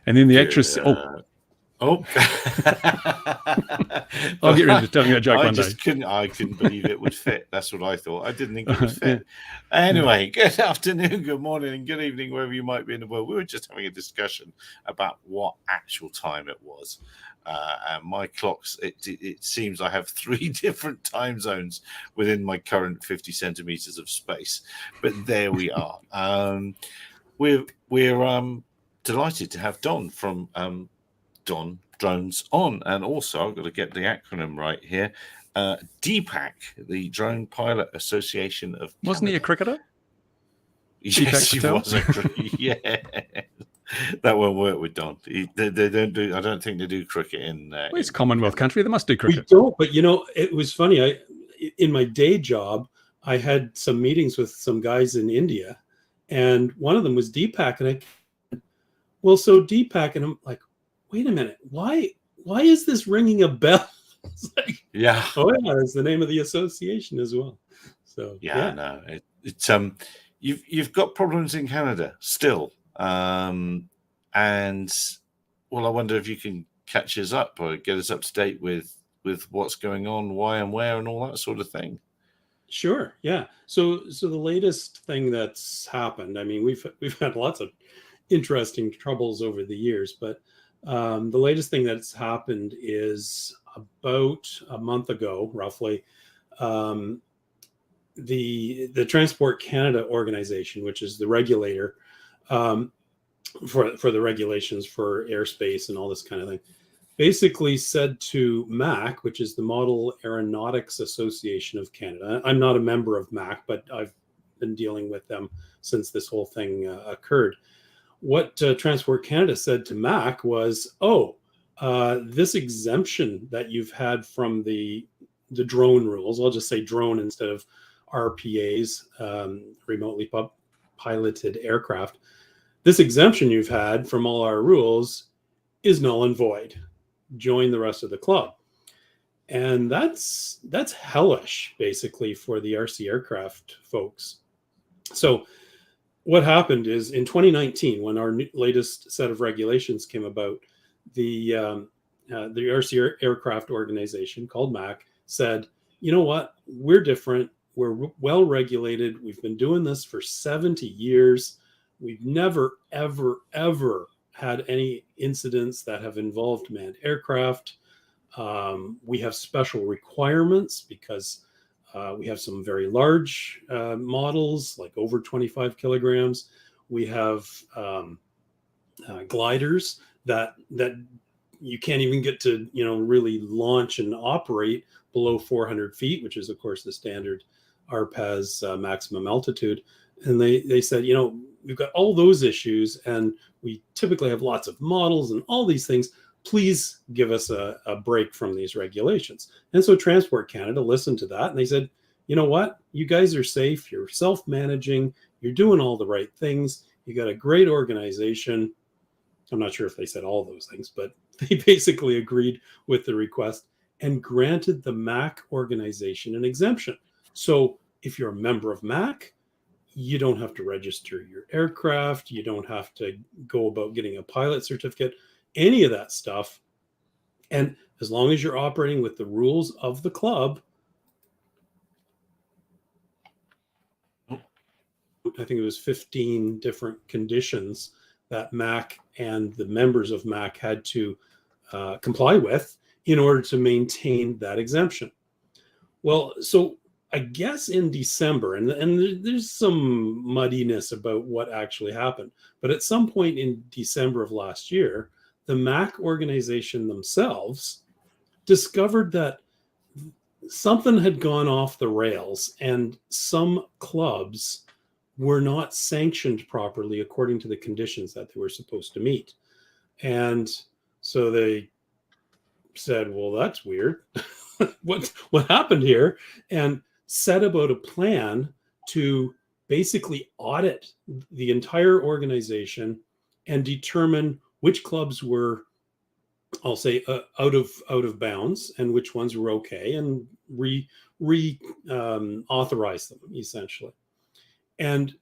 And then the Good. actress, Oh, I'll get ready to tell you a joke one day. I couldn't believe it would fit. That's what I thought. I didn't think it would Yeah. fit. Anyway, good afternoon, good morning, and good evening, wherever you might be in the world. We were just having a discussion about what actual time it was. And my clocks, it seems I have 3 different time zones within my current 50 centimeters of space. But there we are. We're delighted to have Don from Don Drones On, and also I've got to get the acronym right here. DPAC, the Drone Pilot Association of Wasn't he a cricketer? Yes, he was a cricketer. Yeah, that won't work with Don. They don't do. I don't think they do cricket in. Well, it's Commonwealth country. They must do cricket. We don't, but it was funny. In my day job, I had some meetings with some guys in India, and one of them was DPAC, and so DPAC, and I'm like, wait a minute, why is this ringing a bell? It's like, yeah, oh yeah, it's the name of the association as well. So no, it's you've got problems in Canada still, and well, I wonder if you can catch us up or get us up to date with what's going on, why and where, and all that sort of thing. Sure, yeah. So the latest thing that's happened, I mean, we've had lots of interesting troubles over the years, but the latest thing that's happened is about a month ago, roughly, the Transport Canada organization, which is the regulator for the regulations for airspace and all this kind of thing, basically said to MAC, which is the Model Aeronautics Association of Canada. I'm not a member of MAC, but I've been dealing with them since this whole thing occurred. What Transport Canada said to MAC was, this exemption that you've had from the drone rules, I'll just say drone instead of RPAs, remotely piloted aircraft, this exemption you've had from all our rules is null and void. Join the rest of the club. And that's hellish, basically, for the RC aircraft folks. So what happened is in 2019, when our latest set of regulations came about, the RC aircraft organization called MAC said, you know what, we're different. We're well regulated. We've been doing this for 70 years. We've never, ever, ever had any incidents that have involved manned aircraft. We have special requirements because we have some very large models, like over 25 kilograms. We have gliders that you can't even get to, really launch and operate below 400 feet, which is, of course, the standard RPAS maximum altitude. And they said, we've got all those issues, and we typically have lots of models and all these things. Please give us a break from these regulations. And so Transport Canada listened to that, and they said, you know what? You guys are safe. You're self-managing. You're doing all the right things. You got a great organization. I'm not sure if they said all those things, but they basically agreed with the request and granted the MAC organization an exemption. So if you're a member of MAC, you don't have to register your aircraft. You don't have to go about getting a pilot certificate, any of that stuff. And as long as you're operating with the rules of the club, I think it was 15 different conditions that MAC and the members of MAC had to comply with in order to maintain that exemption. Well, so I guess in December, and there's some muddiness about what actually happened, but at some point in December of last year, the MAC organization themselves discovered that something had gone off the rails and some clubs were not sanctioned properly according to the conditions that they were supposed to meet. And so they said, well, that's weird. what happened here? And set about a plan to basically audit the entire organization and determine which clubs were, I'll say, out of bounds and which ones were okay, and authorize them essentially. And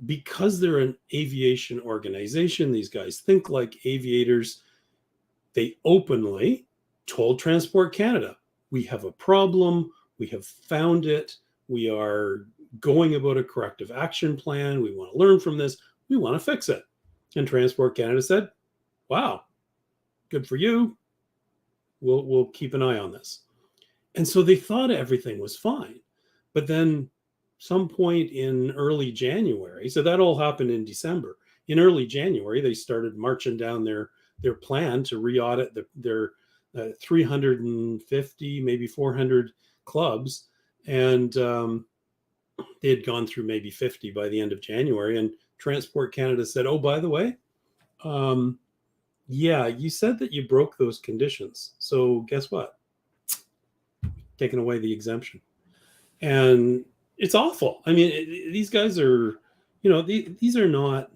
because they're an aviation organization, these guys think like aviators. They openly told Transport Canada, we have a problem, we have found it, we are going about a corrective action plan, we want to learn from this, we want to fix it. And Transport Canada said, wow, good for you. We'll keep an eye on this. And so they thought everything was fine. But then some point in early January, so that all happened in December. In early January, they started marching down their plan to re-audit their 350, maybe 400 clubs. And they had gone through maybe 50 by the end of January. And Transport Canada said, oh, by the way, yeah, you said that you broke those conditions. So guess what? Taking away the exemption. And it's awful. I mean, these guys are, these are not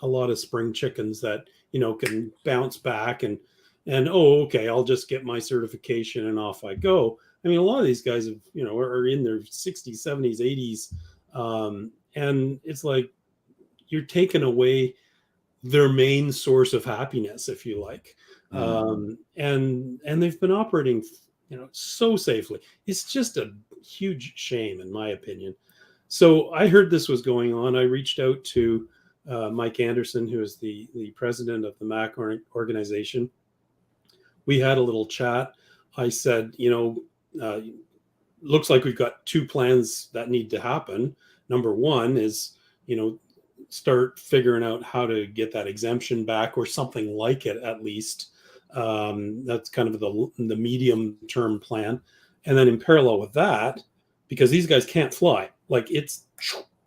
a lot of spring chickens that, can bounce back and, oh, okay, I'll just get my certification and off I go. I mean, a lot of these guys have, are in their 60s, 70s, 80s. And it's like you're taking away their main source of happiness, if you like. And they've been operating, so safely. It's just a huge shame, in my opinion. So I heard this was going on. I reached out to Mike Anderson, who is the president of the MAC organization. We had a little chat. I said, looks like we've got two plans that need to happen. Number one is, start figuring out how to get that exemption back or something like it, at least. That's kind of the medium term plan. And then in parallel with that, because these guys can't fly, like it's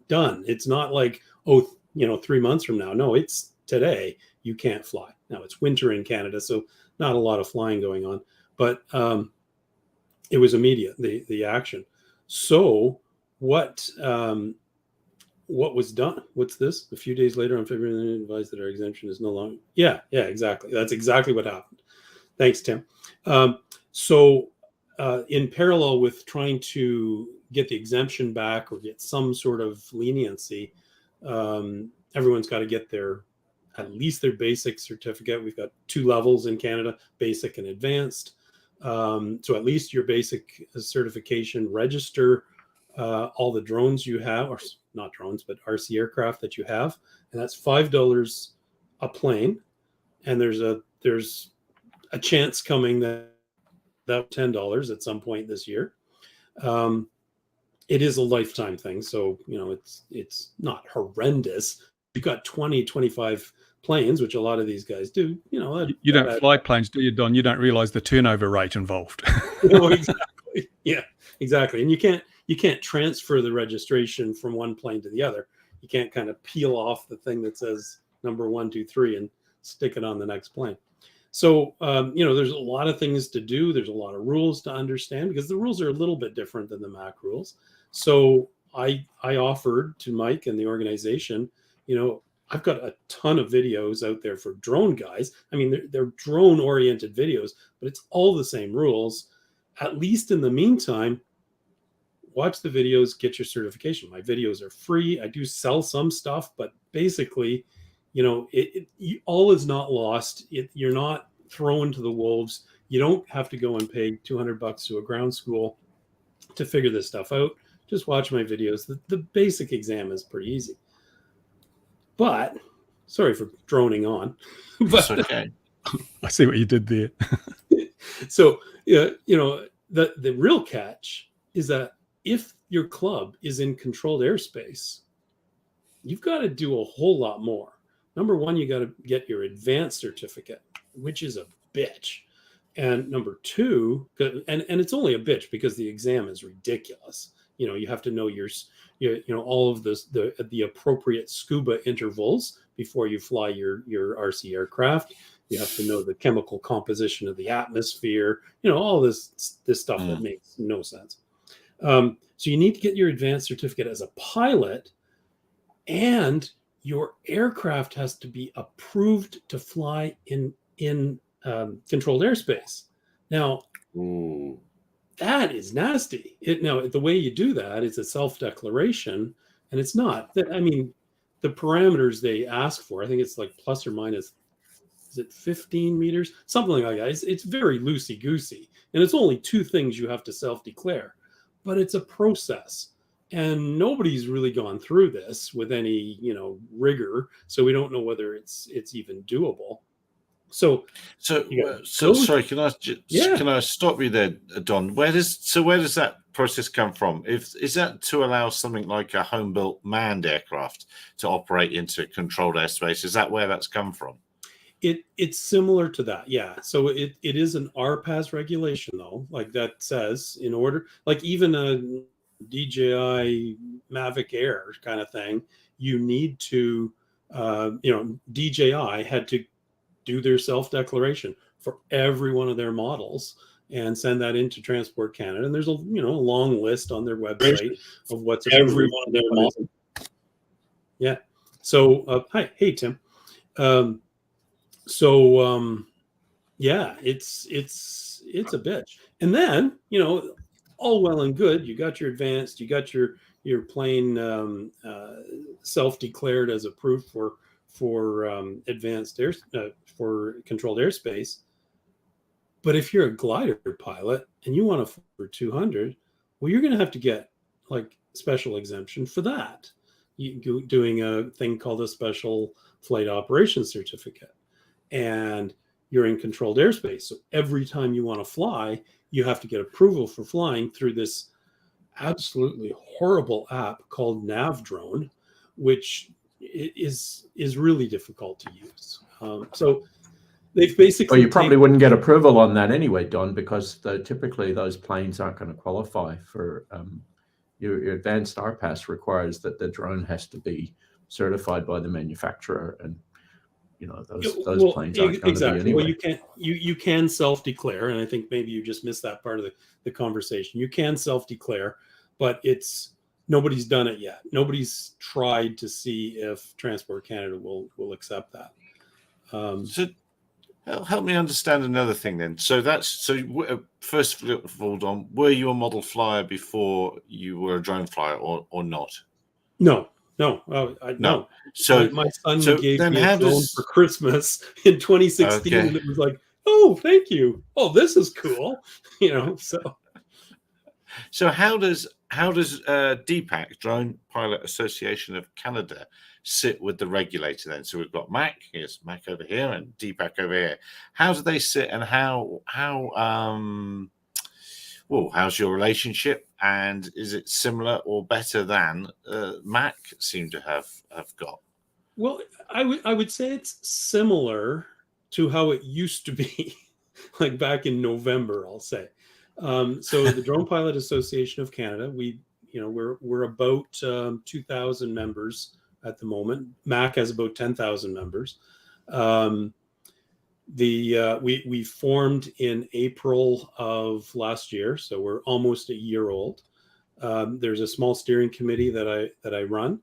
done. It's not like, 3 months from now. No, it's today. You can't fly. Now it's winter in Canada, so not a lot of flying going on, but it was immediate, the action. So what was done? What's this? A few days later on February, they advised that our exemption is no longer. Yeah, exactly. That's exactly what happened. Thanks, Tim. So in parallel with trying to get the exemption back or get some sort of leniency, everyone's got to get at least their basic certificate. We've got 2 levels in Canada, basic and advanced. So at least your basic certification, register all the drones you have, or not drones, but RC aircraft that you have. And that's $5 a plane. And there's a chance coming that $10 at some point this year. It is a lifetime thing. So, it's not horrendous. You've got 20, 25 planes, which a lot of these guys do. You don't fly planes, do you, Don? You don't realize the turnover rate involved. Exactly. Yeah, exactly. And you can't transfer the registration from one plane to the other. You can't kind of peel off the thing that says number 1, 2, 3 and stick it on the next plane. So, there's a lot of things to do. There's a lot of rules to understand because the rules are a little bit different than the MAC rules. So I offered to Mike and the organization, I've got a ton of videos out there for drone guys. I mean, they're drone oriented videos, but it's all the same rules. At least in the meantime, watch the videos, get your certification. My videos are free. I do sell some stuff, but basically, all is not lost. You're not thrown to the wolves. You don't have to go and pay $200 to a ground school to figure this stuff out. Just watch my videos. The basic exam is pretty easy. But, sorry for droning on. But, okay. I see what you did there. So, the real catch is that if your club is in controlled airspace, you've got to do a whole lot more. Number one, you got to get your advanced certificate, which is a bitch. And number two, and it's only a bitch because the exam is ridiculous. You have to know all of the appropriate scuba intervals before you fly your RC aircraft. You have to know the chemical composition of the atmosphere. All this stuff that makes no sense. So you need to get your advanced certificate as a pilot, and your aircraft has to be approved to fly in controlled airspace. Now, that is nasty. Now, the way you do that is a self-declaration, and it's not. I mean, the parameters they ask for, I think it's like plus or minus, is it 15 meters? Something like that. It's very loosey-goosey. And it's only 2 things you have to self-declare. But it's a process. And nobody's really gone through this with any, rigor. So we don't know whether it's even doable. So sorry, can I stop you there, Don? Where does that process come from? Is that to allow something like a home-built manned aircraft to operate into controlled airspace? Is that where that's come from? It's similar to that, yeah. So it is an RPAS regulation, though, like that says in order, like even a DJI Mavic Air kind of thing, you need to, DJI had to do their self-declaration for every one of their models and send that into Transport Canada. And there's a long list on their website of what's every one of their models. Yeah. So hey Tim. Yeah, it's a bitch. And then, all well and good. You got your advanced, you got your plane self-declared as approved for advanced air for controlled airspace. But if you're a glider pilot and you want to fly for 200, well, you're going to have to get like special exemption for that. You doing a thing called a special flight operations certificate, and you're in controlled airspace. So every time you want to fly, you have to get approval for flying through this absolutely horrible app called Navdrone, which is really difficult to use. So they've basically. Well, you probably wouldn't get approval on that anyway, Don, because typically those planes aren't going to qualify for. Your advanced RPAS requires that the drone has to be certified by the manufacturer, and those planes aren't going to be anyway. Well, you can self-declare, and I think maybe you just missed that part of the conversation. You can self-declare, but nobody's done it yet. Nobody's tried to see if Transport Canada will accept that. So help me understand another thing then. First of all, Don, were you a model flyer before you were a drone flyer, or not? No. So my son gave me a drone for Christmas in 2016, and it was like, oh, thank you. Oh, this is cool. So how does DPAC, Drone Pilot Association of Canada, sit with the regulator then? So we've got MAC, here's MAC over here, and DPAC over here. How do they sit, and how's your relationship, and is it similar or better than MAC seem to have got? Well, I would say it's similar to how it used to be, like back in November, I'll say. So the Drone Pilot Association of Canada, we're about 2,000 members at the moment. MAC has about 10,000 members. We formed in April of last year, so we're almost a year old. There's a small steering committee that I run.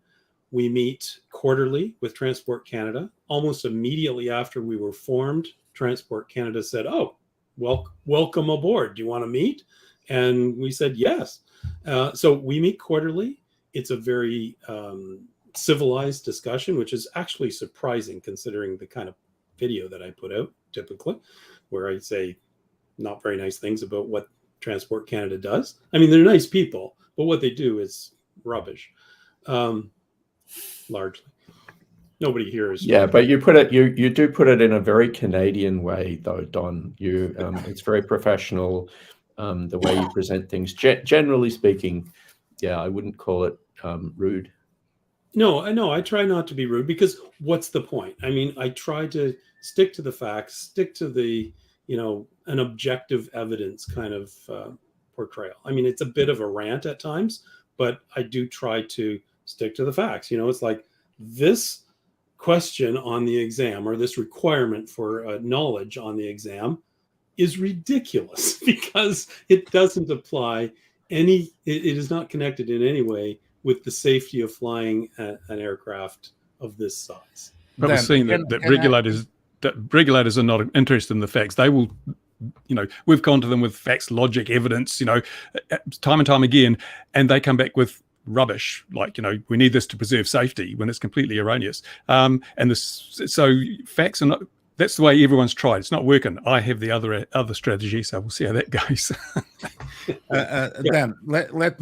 We meet quarterly with Transport Canada. Almost immediately after we were formed, Transport Canada said, "Oh, welcome aboard. Do you want to meet?" And we said yes. So we meet quarterly. It's a very civilized discussion, which is actually surprising considering the kind of video that I put out typically, where I say not very nice things about what Transport Canada does. I mean, they're nice people, but what they do is rubbish. Largely, nobody here is. Yeah, but you do put it in a very Canadian way, though, Don. It's very professional. The way you present things, generally speaking, I wouldn't call it rude. No, I try not to be rude, because what's the point? I mean, I try to stick to the facts, stick to the, an objective evidence kind of portrayal. I mean, it's a bit of a rant at times, but I do try to stick to the facts. It's like this question on the exam, or this requirement for knowledge on the exam, is ridiculous because it doesn't apply it is not connected in any way with the safety of flying an aircraft of this size. But we're seeing that regulators are not interested in the facts. They will, we've gone to them with facts, logic, evidence, time and time again, and they come back with rubbish, like, we need this to preserve safety, when it's completely erroneous. And so facts are not. That's the way everyone's tried. It's not working. I have the other strategy, so we'll see how that goes. Dan, let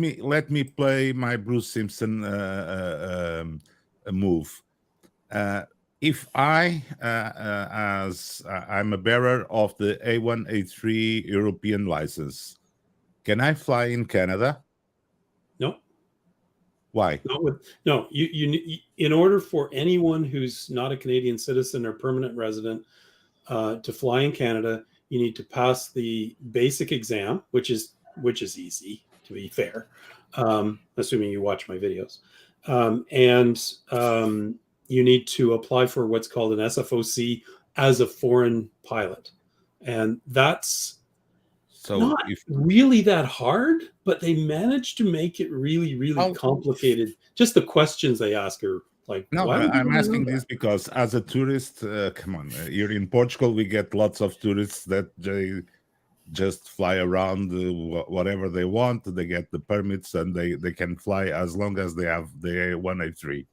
me play my Bruce Simpson move. If I'm a bearer of the A1, A3 European license, can I fly in Canada? No. Why? No. You in order for anyone who's not a Canadian citizen or permanent resident to fly in Canada, you need to pass the basic exam, which is easy, to be fair, assuming you watch my videos, and you need to apply for what's called an SFOC as a foreign pilot, and that's not really that hard, but they managed to make it really, really complicated. Just the questions they ask are like, no, I'm asking this because as a tourist, come on, here in Portugal, we get lots of tourists that they just fly around whatever they want. They get the permits and they can fly as long as they have the A1, A3.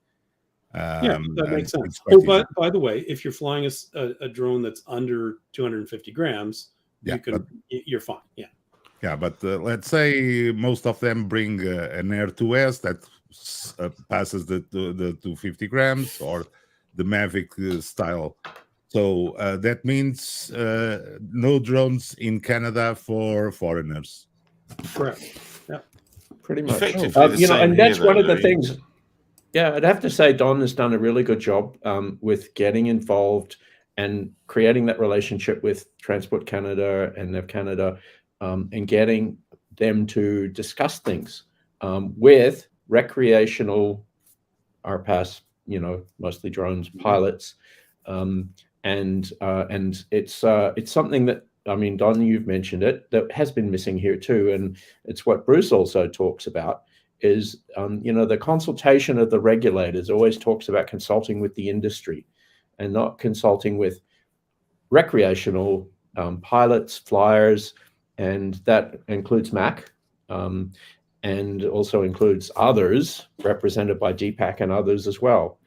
Yeah, that makes sense. But by the way, if you're flying a drone that's under 250 grams, you're fine. Yeah. Yeah, but let's say most of them bring an Air 2S that passes the 250 grams or the Mavic style. So that means no drones in Canada for foreigners. Correct. Yeah. Pretty much. And that's one of the things. Yeah, I'd have to say Don has done a really good job with getting involved and creating that relationship with Transport Canada and NAV Canada, and getting them to discuss things with recreational RPAS, mostly drones pilots, and it's something that, Don, you've mentioned it, that has been missing here too, and it's what Bruce also talks about. Is the consultation of the regulators always talks about consulting with the industry and not consulting with recreational pilots, flyers, and that includes MAC, and also includes others represented by DPAC and others as well.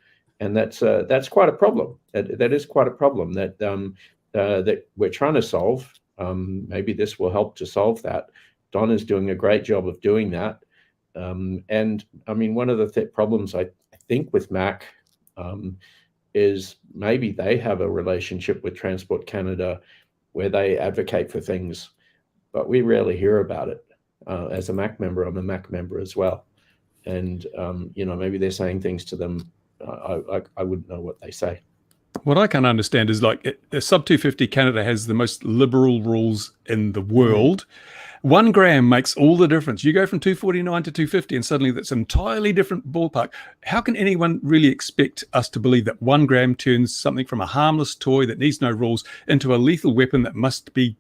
And that's quite a problem. That is quite a problem that that we're trying to solve. Maybe this will help to solve that. Don is doing a great job of doing that. And one of the problems I think with MAC is maybe they have a relationship with Transport Canada where they advocate for things, but we rarely hear about it. As a MAC member, I'm a MAC member as well. And, maybe they're saying things to them. I wouldn't know what they say. What I can understand is like sub 250 Canada has the most liberal rules in the world. 1 gram makes all the difference. You go from 249 to 250 and suddenly that's an entirely different ballpark. How can anyone really expect us to believe that 1 gram turns something from a harmless toy that needs no rules into a lethal weapon that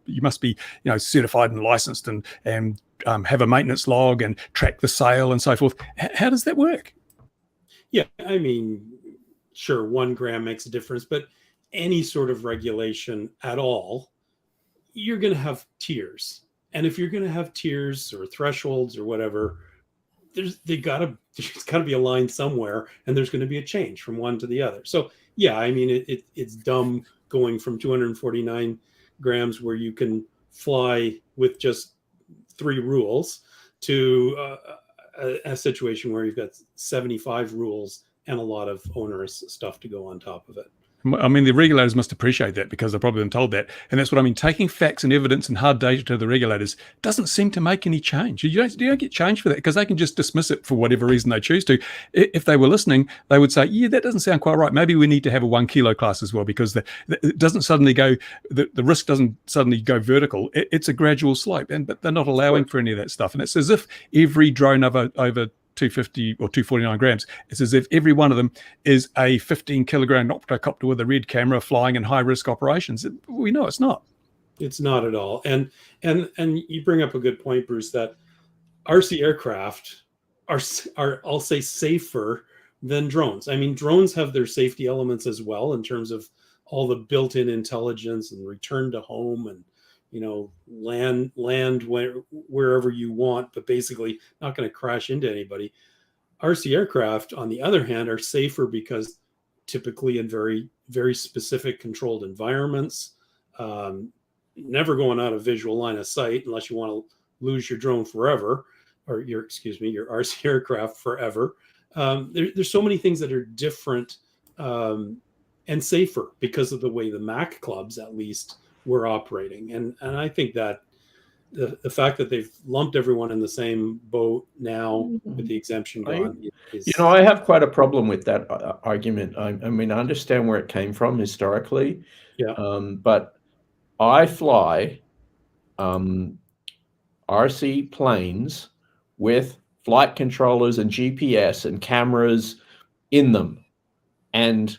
you must be certified and licensed and have a maintenance log and track the sale and so forth? How does that work? Yeah, sure, 1 gram makes a difference, but any sort of regulation at all, you're going to have tiers. And if you're going to have tiers or thresholds or whatever, there's got to be a line somewhere, and there's going to be a change from one to the other. So yeah, it's dumb going from 249 grams where you can fly with just 3 rules to a situation where you've got 75 rules and a lot of onerous stuff to go on top of it. The regulators must appreciate that because they've probably been told that. And that's what taking facts and evidence and hard data to the regulators doesn't seem to make any change. You don't get change for that because they can just dismiss it for whatever reason they choose to. If they were listening, they would say, yeah, that doesn't sound quite right. Maybe we need to have a 1 kilo class as well, because it doesn't suddenly go, the risk doesn't suddenly go vertical. It's a gradual slope, but they're not allowing for any of that stuff. And it's as if every drone over 250 or 249 grams, it's as if every one of them is a 15 kilogram octocopter with a red camera flying in high risk operations. We know it's not. It's not at all. And you bring up a good point, Bruce, that RC aircraft are I'll say safer than drones. Drones have their safety elements as well in terms of all the built-in intelligence and return to home and land wherever you want, but basically not going to crash into anybody. RC aircraft, on the other hand, are safer because typically in very, very specific controlled environments, never going out of visual line of sight unless you want to lose your drone forever, or your RC aircraft forever. There's so many things that are different and safer because of the way the Mac clubs, at least, were operating. And I think that the fact that they've lumped everyone in the same boat now with the exemption gone is, I have quite a problem with that argument. I mean, I understand where it came from historically, but I fly RC planes with flight controllers and GPS and cameras in them, and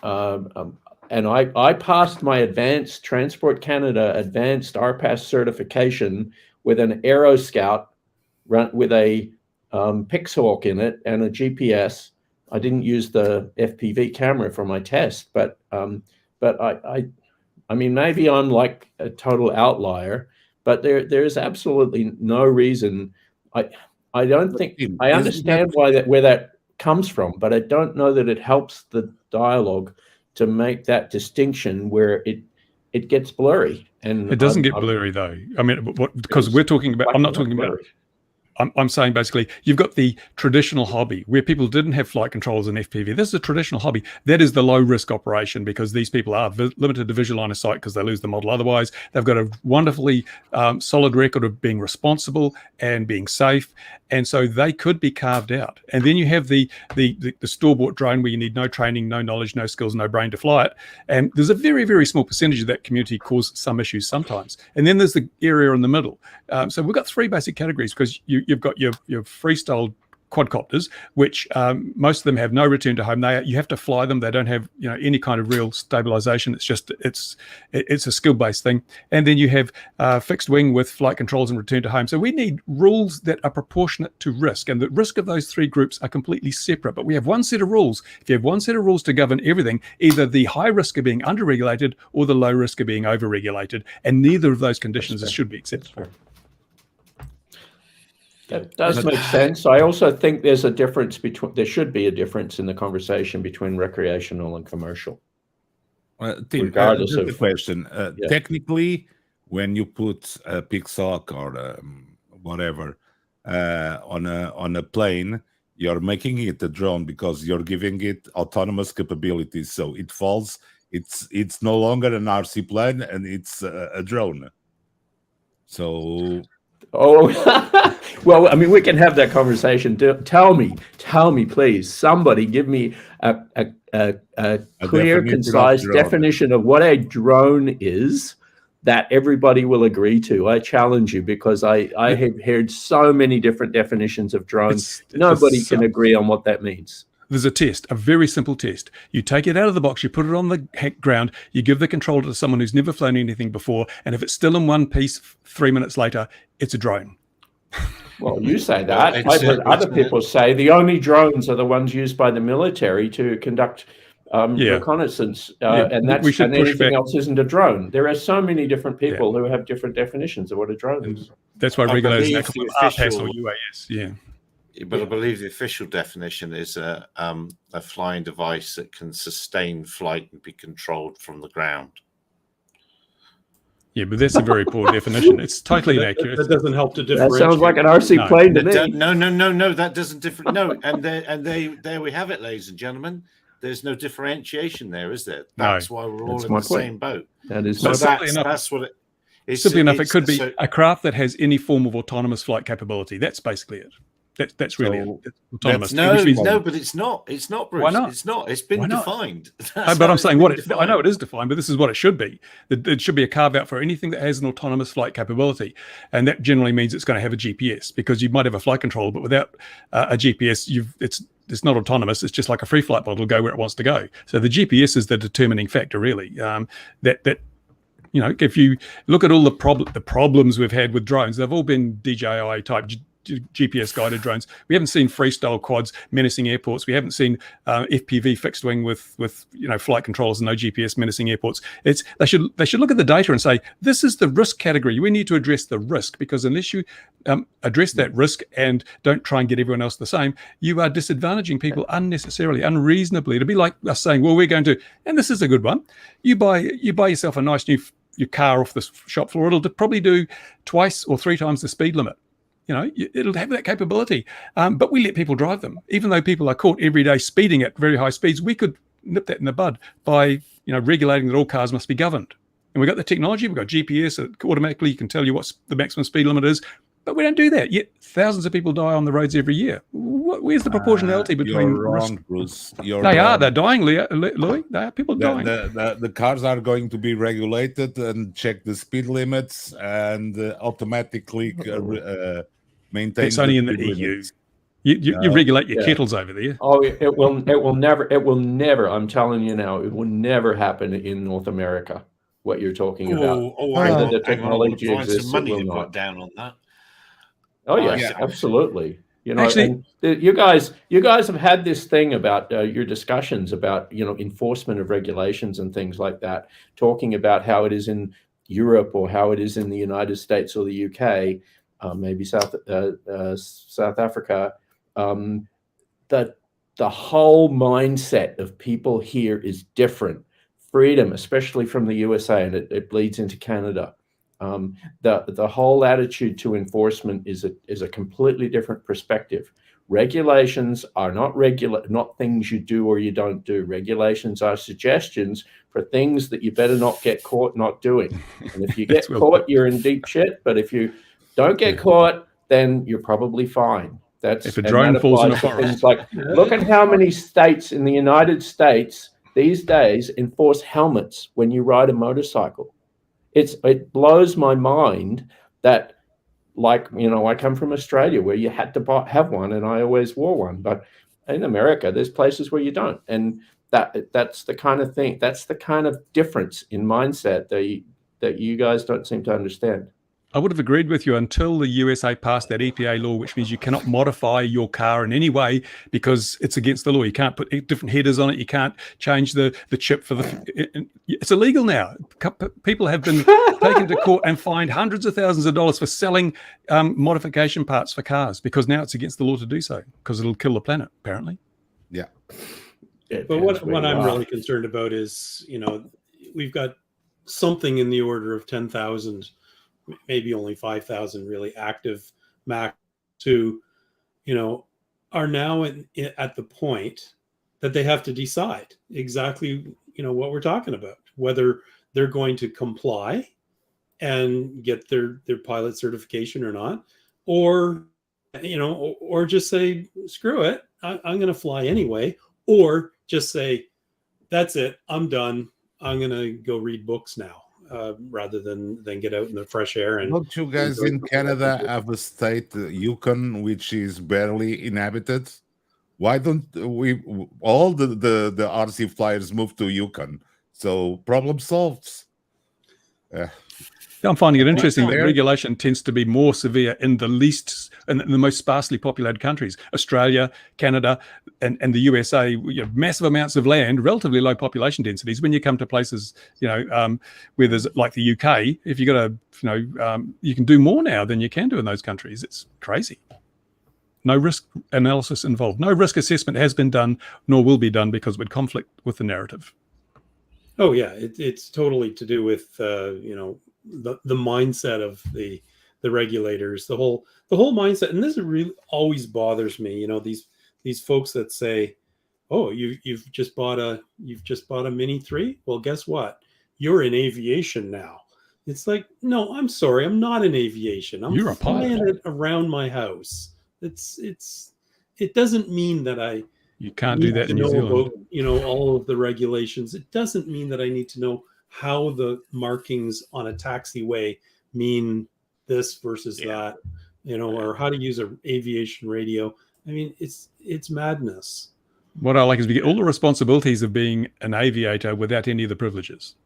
I passed my advanced Transport Canada advanced RPAS certification with an Aero Scout with a Pixhawk in it and a GPS. I didn't use the FPV camera for my test, but I mean, maybe I'm like a total outlier, but there's absolutely no reason. I don't think I understand where that comes from, but I don't know that it helps the dialogue to make that distinction where it gets blurry. And it doesn't get blurry though. I mean, because we're talking about. I'm not talking about. I'm saying basically you've got the traditional hobby where people didn't have flight controls and FPV. This is a traditional hobby. That is the low risk operation because these people are limited to visual line of sight because they lose the model otherwise. They've got a wonderfully solid record of being responsible and being safe. And so they could be carved out. And then you have the store-bought drone where you need no training, no knowledge, no skills, no brain to fly it. And there's a very, very small percentage of that community cause some issues sometimes. And then there's the area in the middle. So we've got three basic categories because you've got your freestyle quadcopters, which most of them have no return to home. You have to fly them. They don't have any kind of real stabilization. It's just it's a skill-based thing. And then you have fixed wing with flight controls and return to home. So we need rules that are proportionate to risk, and the risk of those three groups are completely separate. But we have one set of rules. If you have one set of rules to govern everything, either the high risk of being under-regulated or the low risk of being over-regulated, and neither of those conditions should be acceptable. That does make sense. I also think there should be a difference in the conversation between recreational and commercial. Tim, regardless of the question. Technically, when you put a Pixhawk or whatever on a plane, you're making it a drone because you're giving it autonomous capabilities. So it falls. It's no longer an RC plane, and it's a drone. So. Oh, well, I mean, we can have that conversation. Tell me, please, somebody give me a clear, concise definition of what a drone is that everybody will agree to. I challenge you because I have heard so many different definitions of drones. Nobody can agree on what that means. There's a test, a very simple test. You take it out of the box, you put it on the ground, you give the controller to someone who's never flown anything before, and if it's still in one piece 3 minutes later, it's a drone. Well, you say that. I've heard other people say the only drones are the ones used by the military to conduct reconnaissance, and anything else isn't a drone. There are so many different people who have different definitions of what a drone is. That's why regulators call RPAS or UAS. Yeah. But I believe the official definition is a flying device that can sustain flight and be controlled from the ground. Yeah, but that's a very poor definition. It's totally inaccurate. That doesn't help to differentiate. That sounds like an RC plane to me. No, that doesn't differ. No, and there we have it, ladies and gentlemen. There's no differentiation there, is there? That's why we're all in the same boat. That is that's what it is. Simply enough, it could be a craft that has any form of autonomous flight capability. That's basically it. That's really autonomous. No, but it's not. It's not, Bruce. Why not? It's not. It's been defined. But I'm saying I know it is defined, but this is what it should be. It should be a carve out for anything that has an autonomous flight capability, and that generally means it's going to have a GPS because you might have a flight controller, but without a GPS, it's not autonomous. It's just like a free flight bot. It'll go where it wants to go. So the GPS is the determining factor, really. If you look at all the problems we've had with drones, they've all been DJI type GPS guided drones. We haven't seen freestyle quads menacing airports. We haven't seen FPV fixed wing with flight controllers and no GPS menacing airports. They should look at the data and say, this is the risk category. We need to address the risk, because unless you address that risk and don't try and get everyone else the same, you are disadvantaging people unnecessarily, unreasonably. It'd be like us saying, well, we're going to, and this is a good one, you buy yourself a nice new your car off the shop floor, it'll probably do 2 or 3 times the speed limit. It'll have that capability. But we let people drive them. Even though people are caught every day speeding at very high speeds, we could nip that in the bud by regulating that all cars must be governed. And we've got the technology, we've got GPS, it automatically can tell you what the maximum speed limit is. But we don't do that. Yet thousands of people die on the roads every year. Where's the proportionality between You're wrong, risk? Bruce. They're dying, Louis. They are people dying. The cars are going to be regulated and check the speed limits and automatically maintain. It's only in the EU. You regulate your kettles over there. Oh, it will never. I'm telling you now, it will never happen in North America. What you're talking about? The technology exists. Some money it will to not. put down on that. Oh yes, absolutely. Actually, and you guys have had this thing about your discussions about enforcement of regulations and things like that, talking about how it is in Europe or how it is in the United States or the UK, maybe South Africa. That the whole mindset of people here is different. Freedom, especially from the USA, and it bleeds into Canada. The whole attitude to enforcement is a completely different perspective. Regulations are not things you do or you don't do. Regulations are suggestions for things that you better not get caught not doing. And if you get caught, you're in deep shit. But if you don't get caught, then you're probably fine. If a drone falls in a forest. Look at how many states in the United States these days enforce helmets when you ride a motorcycle. It blows my mind that, I come from Australia where you had to have one, and I always wore one. But in America, there's places where you don't, and that's the kind of thing. That's the kind of difference in mindset that you guys don't seem to understand. I would have agreed with you until the USA passed that EPA law, which means you cannot modify your car in any way because it's against the law. You can't put different headers on it. You can't change the chip for it's illegal now. People have been taken to court and fined hundreds of thousands of dollars for selling modification parts for cars, because now it's against the law to do so, because it'll kill the planet, apparently. Yeah. But what I'm really concerned about is, we've got something in the order of 10,000, maybe only 5,000 really active Mac who, are now at the point that they have to decide exactly, what we're talking about, whether they're going to comply and get their pilot certification or not, or just say, screw it, I'm going to fly anyway, or just say, that's it, I'm done, I'm going to go read books now. Rather than get out in the fresh air. And don't you guys in Canada have a state, Yukon, which is barely inhabited? Why don't we all the RC flyers move to Yukon? So problem solved. I'm finding it interesting that regulation tends to be more severe in the most sparsely populated countries, Australia, Canada, and the USA. Massive amounts of land, relatively low population densities. When you come to places, where there's like the UK, if you got you can do more now than you can do in those countries. It's crazy. No risk analysis involved. No risk assessment has been done, nor will be done, because it would conflict with the narrative. Oh yeah, it's totally to do with the mindset of the regulators, the whole mindset. And this really always bothers me, these folks that say, oh, you've just bought a Mini 3, well, guess what, you're in aviation now. It's like, no, I'm sorry, I'm not in aviation. You're a pilot. Flying it around my house. It doesn't mean that you can't do that in New Zealand. About, all of the regulations. It doesn't mean that I need to know how the markings on a taxiway mean this versus that, or how to use an aviation radio. I mean, it's madness. What I like is we get all the responsibilities of being an aviator without any of the privileges.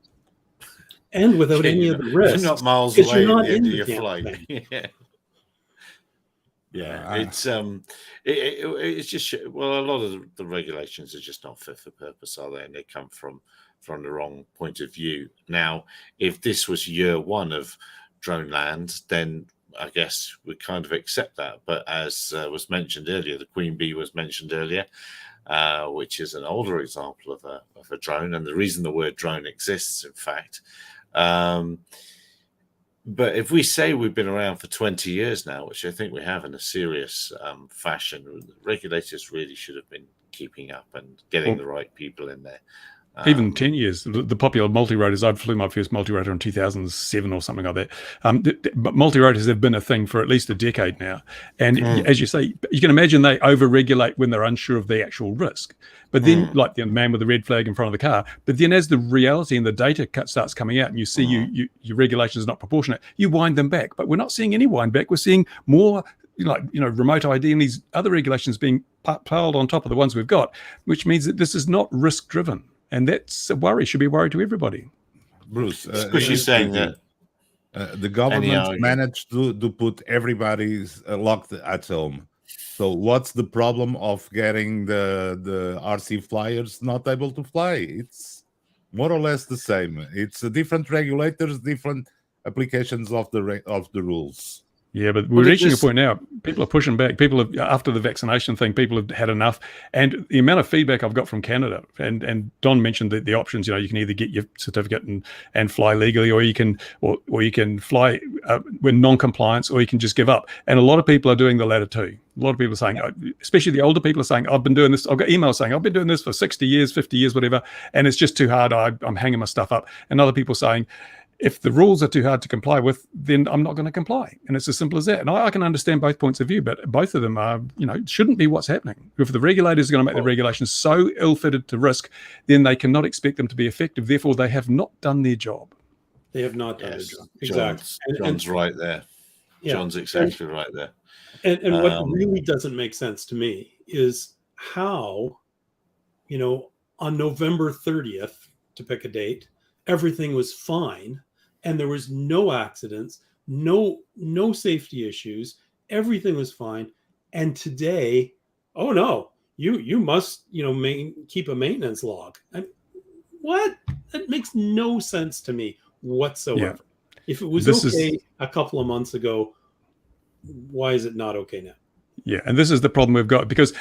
And without any of the risks. You're not miles away at the end of your flight. Yeah. Yeah, Uh, it's just well, a lot of the regulations are just not fit for purpose, are they? And they come from the wrong point of view. Now, if this was year one of drone land, then I guess we kind of accept that. But as was mentioned earlier, the Queen Bee was mentioned earlier, which is an older example of a drone, and the reason the word drone exists, in fact. But if we say we've been around for 20 years now, which I think we have in a serious fashion, regulators really should have been keeping up and getting the right people in there. Even 10 years, the popular multi-rotors, I flew my first multi-rotor in 2007 or something like that. But multi-rotors have been a thing for at least a decade now. And as you say, you can imagine they over-regulate when they're unsure of the actual risk. But then, like the man with the red flag in front of the car, but then as the reality and the data starts coming out and you see your regulation is not proportionate, you wind them back. But we're not seeing any wind back. We're seeing more remote ID and these other regulations being piled on top of the ones we've got, which means that this is not risk-driven. And that's a worry, should be a worry to everybody. Bruce, She's saying that the government managed to put everybody locked at home. So what's the problem of getting the RC flyers not able to fly? It's more or less the same. It's different regulators, different applications of the rules. Yeah, but we're reaching a point now. People are pushing back. People have, after the vaccination thing, people have had enough. And the amount of feedback I've got from Canada, and Don mentioned the options. You can either get your certificate and fly legally, or you can fly when non-compliance, or you can just give up. And a lot of people are doing the latter too. A lot of people are saying, especially the older people, are saying, I've been doing this. I've got emails saying, I've been doing this for 60 years, 50 years, whatever, and it's just too hard. I'm hanging my stuff up. And other people saying, if the rules are too hard to comply with, then I'm not going to comply. And it's as simple as that. And I can understand both points of view, but both of them are, shouldn't be what's happening. If the regulators are going to make the regulations so ill-fitted to risk, then they cannot expect them to be effective. Therefore, they have not done their job. They have not done their job. Exactly. John's right there. Yeah. John's exactly right there. And what really doesn't make sense to me is how, on November 30th, to pick a date, everything was fine. And there was no accidents, no safety issues. Everything was fine. And today, oh no, you must keep a maintenance log. What? That makes no sense to me whatsoever. Yeah. If it was a couple of months ago, why is it not okay now? Yeah, and this is the problem we've got, because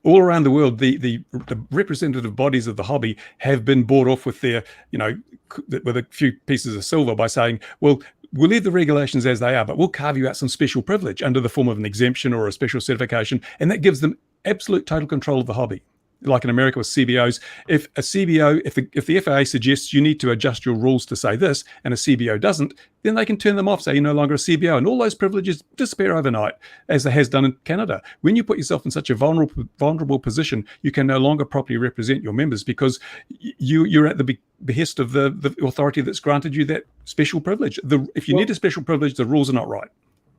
all around the world, the representative bodies of the hobby have been bought off with their, with a few pieces of silver by saying, well, we'll leave the regulations as they are, but we'll carve you out some special privilege under the form of an exemption or a special certification, and that gives them absolute total control of the hobby. Like in America with CBOs, if the FAA suggests you need to adjust your rules to say this, and a CBO doesn't, then they can turn them off, say you're no longer a CBO, and all those privileges disappear overnight, as it has done in Canada. When you put yourself in such a vulnerable position, you can no longer properly represent your members, because you're at the behest of the authority that's granted you that special privilege. If you need a special privilege, the rules are not right.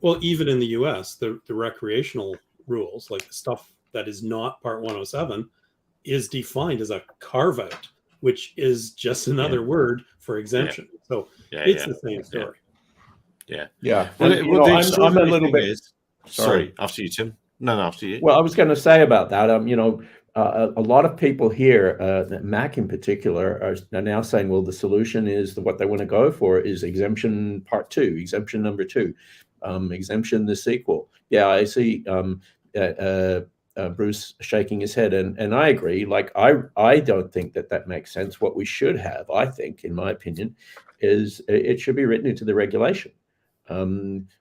Well, even in the US, the recreational rules, like the stuff that is not Part 107, is defined as a carve out, which is just another word for exemption. Yeah. So it's the same story. Yeah. Well, I'm a little bit. Sorry, after you, Tim. No, after you. Well, I was going to say about that. A lot of people here, Mac in particular, are now saying, well, the solution is what they want to go for is exemption Part 2, exemption number 2, exemption the sequel. Yeah, I see. Bruce shaking his head, and I agree. Like I don't think that makes sense. What we should have, I think, in my opinion, is it should be written into the regulation.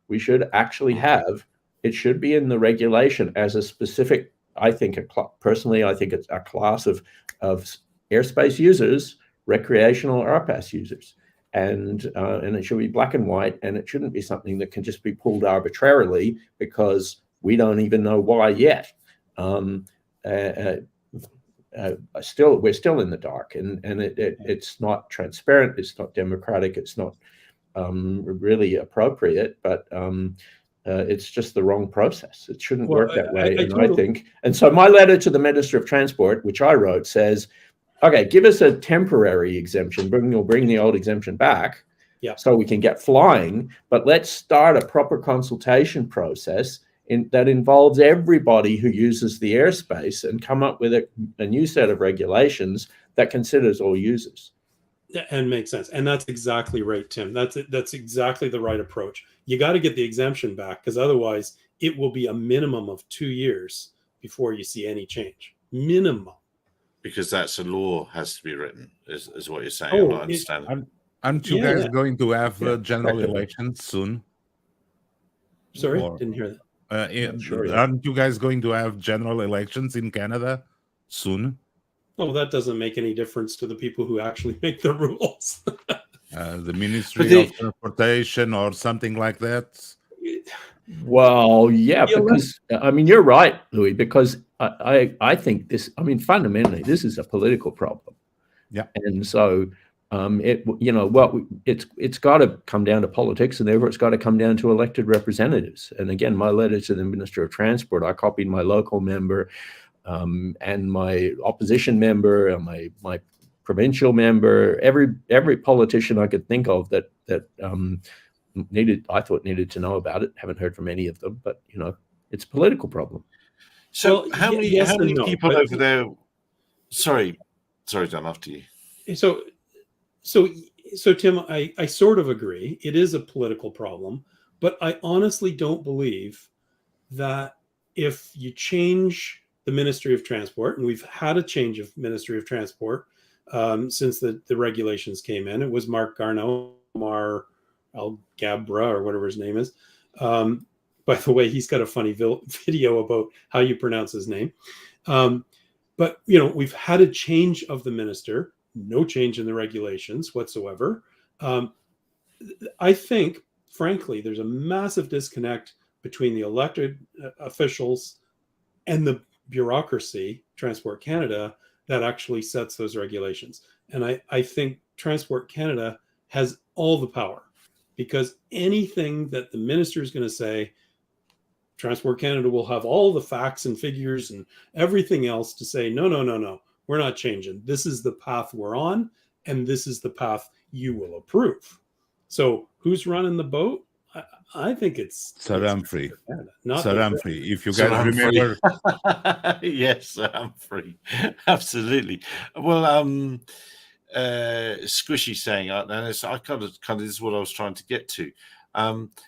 We should actually have it should be in the regulation as a specific. I think personally, I think it's a class of airspace users, recreational RPAS users, and it should be black and white, and it shouldn't be something that can just be pulled arbitrarily because we don't even know why yet. We're still in the dark, and it's not transparent, it's not democratic, it's not really appropriate, but it's just the wrong process. It shouldn't work that way. I think, and so my letter to the Minister of Transport, which I wrote, says, okay, give us a temporary exemption, bring the old exemption back, so we can get flying, but let's start a proper consultation process that involves everybody who uses the airspace and come up with a new set of regulations that considers all users. And makes sense. And that's exactly right, Tim. That's exactly the right approach. You got to get the exemption back, because otherwise it will be a minimum of 2 years before you see any change. Minimum. Because that's a law has to be written, is what you're saying. Oh, I'm not understanding. Aren't you Yeah, guys yeah. going to have general effectively. elections soon? Sorry, Or- didn't hear that. Sure, yeah. Aren't you guys going to have general elections in Canada soon? Oh, that doesn't make any difference to the people who actually make the rules. The Ministry they- of Transportation or something like that? Well, yeah, Yeah, because I mean, you're right, Louis, because I think this, I mean, fundamentally, this is a political problem. Yeah. And so it's got to come down to politics, and therefore it's got to come down to elected representatives. And again, my letter to the Minister of Transport, I copied my local member and my opposition member and my provincial member, every politician I could think of that I thought needed to know about it. Haven't heard from any of them, but it's a political problem. So Well, how many yes and no, people but- over there? Sorry, John, after you. So Tim, I sort of agree. It is a political problem, but I honestly don't believe that if you change the Ministry of Transport, and we've had a change of Ministry of Transport since the regulations came in. It was Mark Garneau, Mar Algabra, or whatever his name is. By the way, he's got a funny video about how you pronounce his name. But we've had a change of the minister, no change in the regulations whatsoever. I think, frankly, there's a massive disconnect between the elected officials and the bureaucracy, Transport Canada, that actually sets those regulations. And I think Transport Canada has all the power, because anything that the minister is going to say, Transport Canada will have all the facts and figures and everything else to say, no, we're not changing. This is the path we're on, and this is the path you will approve. So who's running the boat? I think it's Sir Humphrey. Canada, not Sir the- Humphrey, if you Sir guys Humphrey. remember, Yes, I'm free. Absolutely. Well, Squishy saying, and I kind of this is what I was trying to get to.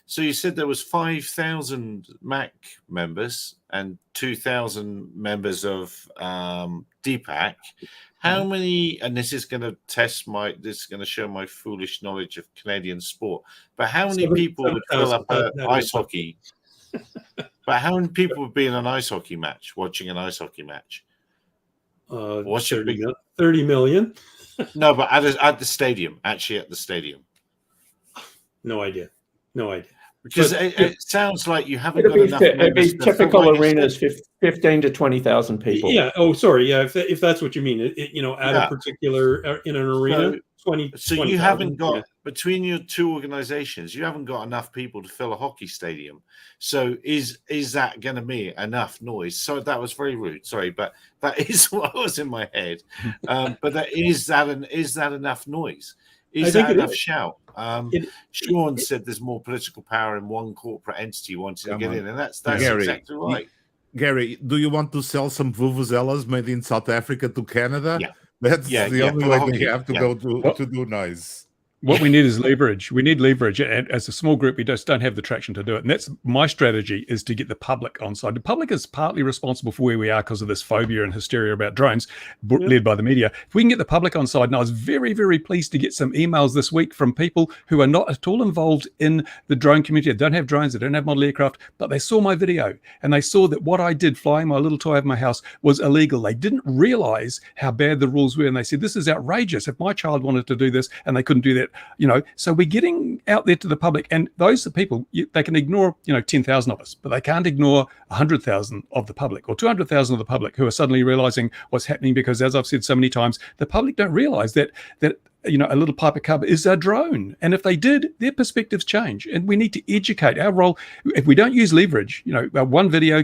So you said there was 5,000 MAC members and 2,000 members of DPAC. How many? And this is going to show my foolish knowledge of Canadian sport. But how many people would fill up an ice hockey? But how many people would be in an ice hockey match, watching an ice hockey match? What's your 30 million? No, but at the stadium, actually at the stadium. No idea. Because But- it sounds like you haven't It'd got enough be members to fill typical like a arenas, stadium. 15 to 20,000 people. Yeah. Oh, sorry. Yeah. If that's what you mean, at Yeah. a particular in an arena, 20. So 20,000, you haven't got yeah. between your two organizations, you haven't got enough people to fill a hockey stadium. So is that going to be enough noise? So that was very rude. Sorry, but that is what was in my head. But is that enough noise? I Is think that it enough is. shout? Sean said there's more political power in one corporate entity wanting to Come get on. in, and that's Gary, exactly right. Gary, do you want to sell some vuvuzelas made in South Africa to Canada? Yeah. That's Yeah, the yeah, only for the way hockey. they have to Yeah. go to do noise. What we need is leverage. We need leverage. And as a small group, we just don't have the traction to do it. And that's my strategy, is to get the public on side. The public is partly responsible for where we are because of this phobia and hysteria about drones led by the media. If we can get the public on side, and I was very, very pleased to get some emails this week from people who are not at all involved in the drone community. They don't have drones, they don't have model aircraft, but they saw my video and they saw that what I did flying my little toy over my house was illegal. They didn't realize how bad the rules were. And they said, this is outrageous. If my child wanted to do this and they couldn't do that, so we're getting out there to the public, and those are people, they can ignore 10,000 of us, but they can't ignore 100,000 of the public or 200,000 of the public who are suddenly realizing what's happening, because as I've said so many times, the public don't realize that a little Piper Cub is a drone, and if they did, their perspectives change. And we need to educate. Our role, if we don't use leverage, one video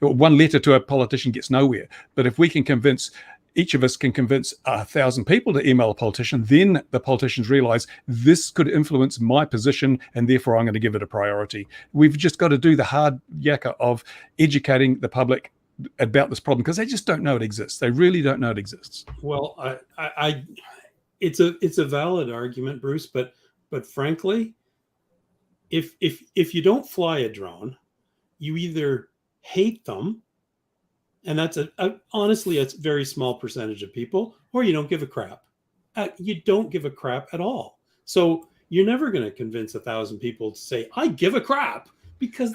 one letter to a politician gets nowhere, but if we can convince each of us can convince 1,000 people to email a politician, then the politicians realize this could influence my position and therefore I'm going to give it a priority. We've just got to do the hard yakka of educating the public about this problem because they just don't know it exists. They really don't know it exists. Well, it's a valid argument, Bruce, but frankly, if you don't fly a drone, you either hate them, and that's honestly a very small percentage of people, or you don't give a crap. You don't give a crap at all. So you're never going to convince 1,000 people to say I give a crap because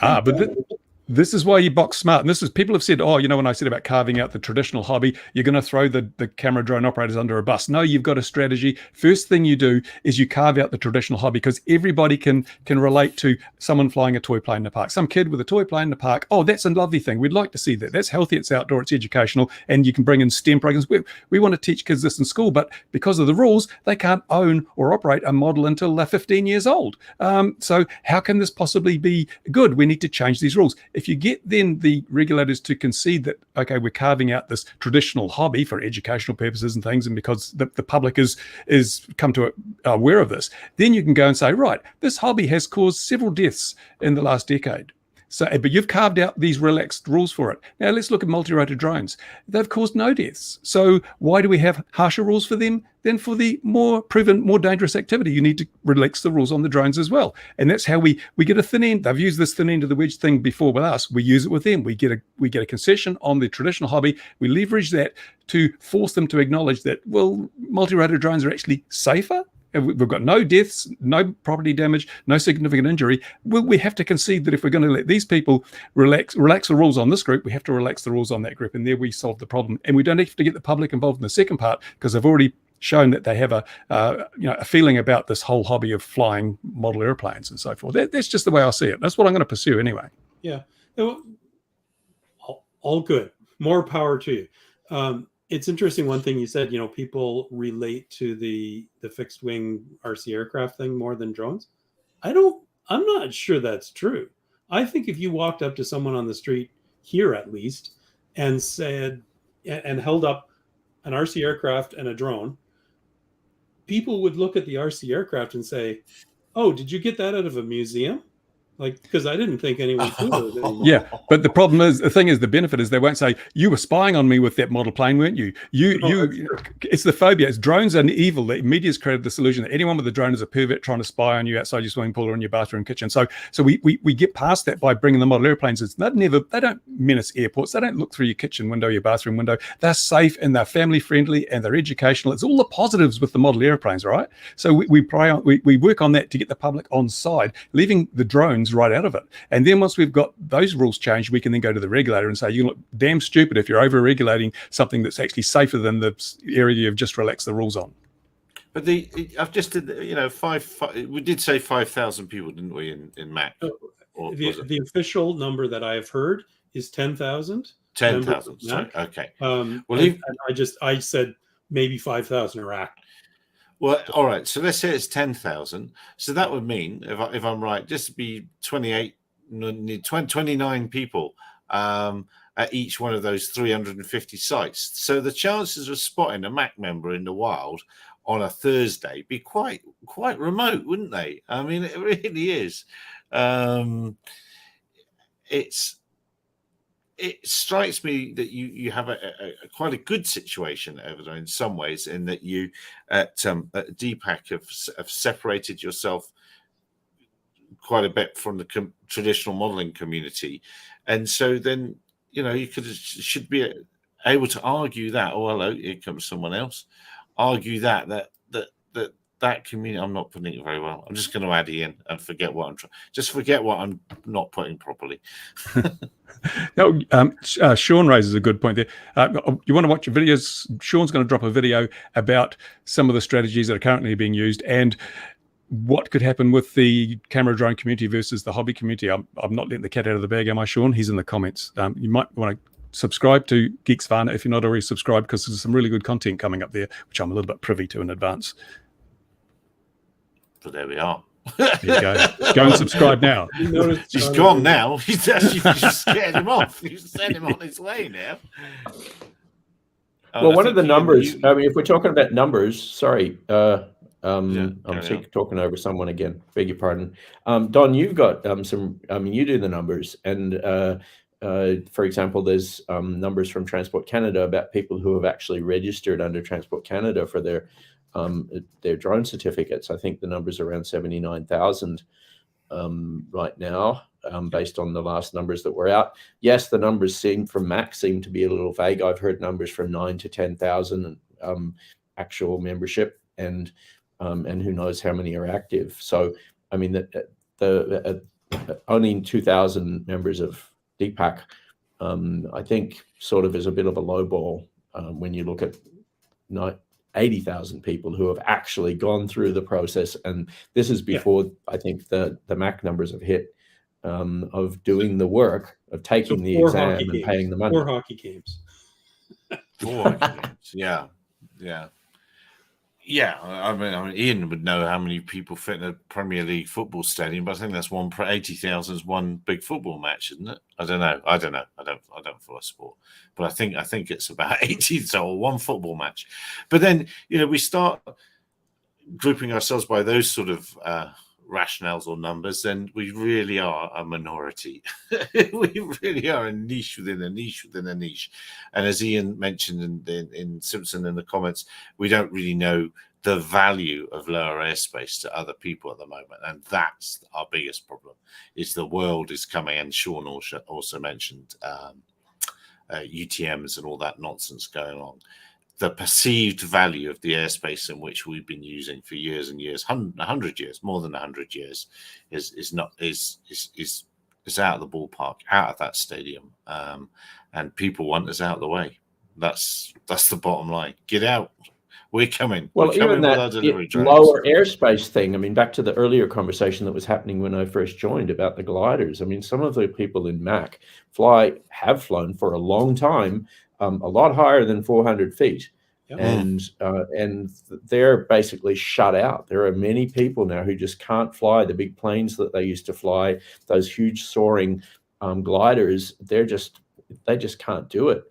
this is why you box smart. And this is, people have said, oh, when I said about carving out the traditional hobby, you're going to throw the camera drone operators under a bus. No, you've got a strategy. First thing you do is you carve out the traditional hobby because everybody can relate to someone flying a toy plane in the park. Some kid with a toy plane in the park. Oh, that's a lovely thing. We'd like to see that. That's healthy. It's outdoor. It's educational. And you can bring in STEM programs. We want to teach kids this in school, but because of the rules, they can't own or operate a model until they're 15 years old. So how can this possibly be good? We need to change these rules. If you get then the regulators to concede that, okay, we're carving out this traditional hobby for educational purposes and things, and because the public is come to aware of this, then you can go and say, right, this hobby has caused several deaths in the last decade. So, but you've carved out these relaxed rules for it. Now let's look at multi-rotor drones. They've caused no deaths. So why do we have harsher rules for them than for the more proven, more dangerous activity? You need to relax the rules on the drones as well. And that's how we get a thin end. They've used this thin end of the wedge thing before with us. We use it with them. We get a concession on the traditional hobby. We leverage that to force them to acknowledge that, well, multi-rotor drones are actually safer. We've got no deaths, no property damage, no significant injury. We have to concede that if we're going to let these people relax the rules on this group, we have to relax the rules on that group, and there we solve the problem. And we don't have to get the public involved in the second part because they've already shown that they have a feeling about this whole hobby of flying model airplanes and so forth. That's just the way I see it. That's what I'm going to pursue anyway. Yeah, all good. More power to you. It's interesting. One thing you said, people relate to the fixed wing RC aircraft thing more than drones. I'm not sure that's true. I think if you walked up to someone on the street here, at least, and said, and held up an RC aircraft and a drone, people would look at the RC aircraft and say, oh, did you get that out of a museum? Because I didn't think anyone flew those anymore. Yeah, but the benefit is they won't say, you were spying on me with that model plane, weren't you? It's the phobia. It's drones are evil. The media's created the illusion that anyone with a drone is a pervert trying to spy on you outside your swimming pool or in your bathroom kitchen. So we get past that by bringing the model airplanes. They don't menace airports. They don't look through your kitchen window, your bathroom window. They're safe and they're family friendly and they're educational. It's all the positives with the model airplanes, right? So we work on that to get the public on side, leaving the drones right out of it. And then once we've got those rules changed, we can then go to the regulator and say, you look damn stupid if you're over-regulating something that's actually safer than the area you've just relaxed the rules on. But I've just did, we did say 5,000 people, didn't we, in MAC? The official number that I have heard is 10,000. 10,000. Okay. I said maybe 5,000 Iraq. Well, all right. So let's say it's 10,000. So that would mean, if I'm right, just to be 29 people at each one of those 350 sites. So the chances of spotting a MAC member in the wild on a Thursday be quite remote, wouldn't they? I mean, it really is. It strikes me that you have a quite a good situation over there in some ways, in that you at DPAC have separated yourself quite a bit from the traditional modeling community, and so then you should be able to argue that. Oh, hello, here comes someone else. Argue that community. I'm not putting it very well. I'm just going to add in and forget what I'm not putting properly. No, Sean raises a good point there. You want to watch your videos? Sean's going to drop a video about some of the strategies that are currently being used and what could happen with the camera drone community versus the hobby community. I'm not letting the cat out of the bag, am I, Sean? He's in the comments. You might want to subscribe to Geeks Varna if you're not already subscribed, because there's some really good content coming up there, which I'm a little bit privy to in advance. But there we are. There you go. Go and subscribe now. He's gone now. You scared him off. You sent him on his way now. And Well, I one of think the numbers, you- I mean, if we're talking about numbers, sorry, I'm carry on. talking over someone again. Beg your pardon. Don, you've got some, I mean, you do the numbers. And for example, there's numbers from Transport Canada about people who have actually registered under Transport Canada for their drone certificates. I think the number's around 79,000 right now, based on the last numbers that were out. Yes, the numbers from MAC seem to be a little vague. I've heard numbers from 9 to 10,000 actual membership, and who knows how many are active. So, I mean, the owning 2,000 members of DPAC, I think, sort of is a bit of a low ball when you look at 80,000 people who have actually gone through the process. And this is before I think the MAC numbers have hit, of doing the work of taking the exam and paying the money. 4 hockey games. 4 games. Yeah. I mean, Ian would know how many people fit in a Premier League football stadium, but I think that's 80,000 is one big football match, isn't it? I don't know. I don't follow sport, but I think it's about 80, so one football match. But then we start grouping ourselves by those sort of rationales or numbers, then we really are a minority. We really are a niche within a niche within a niche. And as Ian mentioned in Simpson in the comments, we don't really know the value of lower airspace to other people at the moment. And that's our biggest problem, is the world is coming, and Sean also mentioned UTMs and all that nonsense going on. The perceived value of the airspace in which we've been using for years and years, 100 years, more than 100 years, is out of the ballpark, out of that stadium, and people want us out of the way. That's the bottom line. Get out. We're coming. Well, We're coming even with our that delivery drones. lower airspace thing. I mean, back to the earlier conversation that was happening when I first joined about the gliders. I mean, some of the people in MAC have flown for a long time, a lot higher than 400 feet. Yep. And they're basically shut out. There are many people now who just can't fly the big planes that they used to fly, those huge soaring gliders. They just can't do it.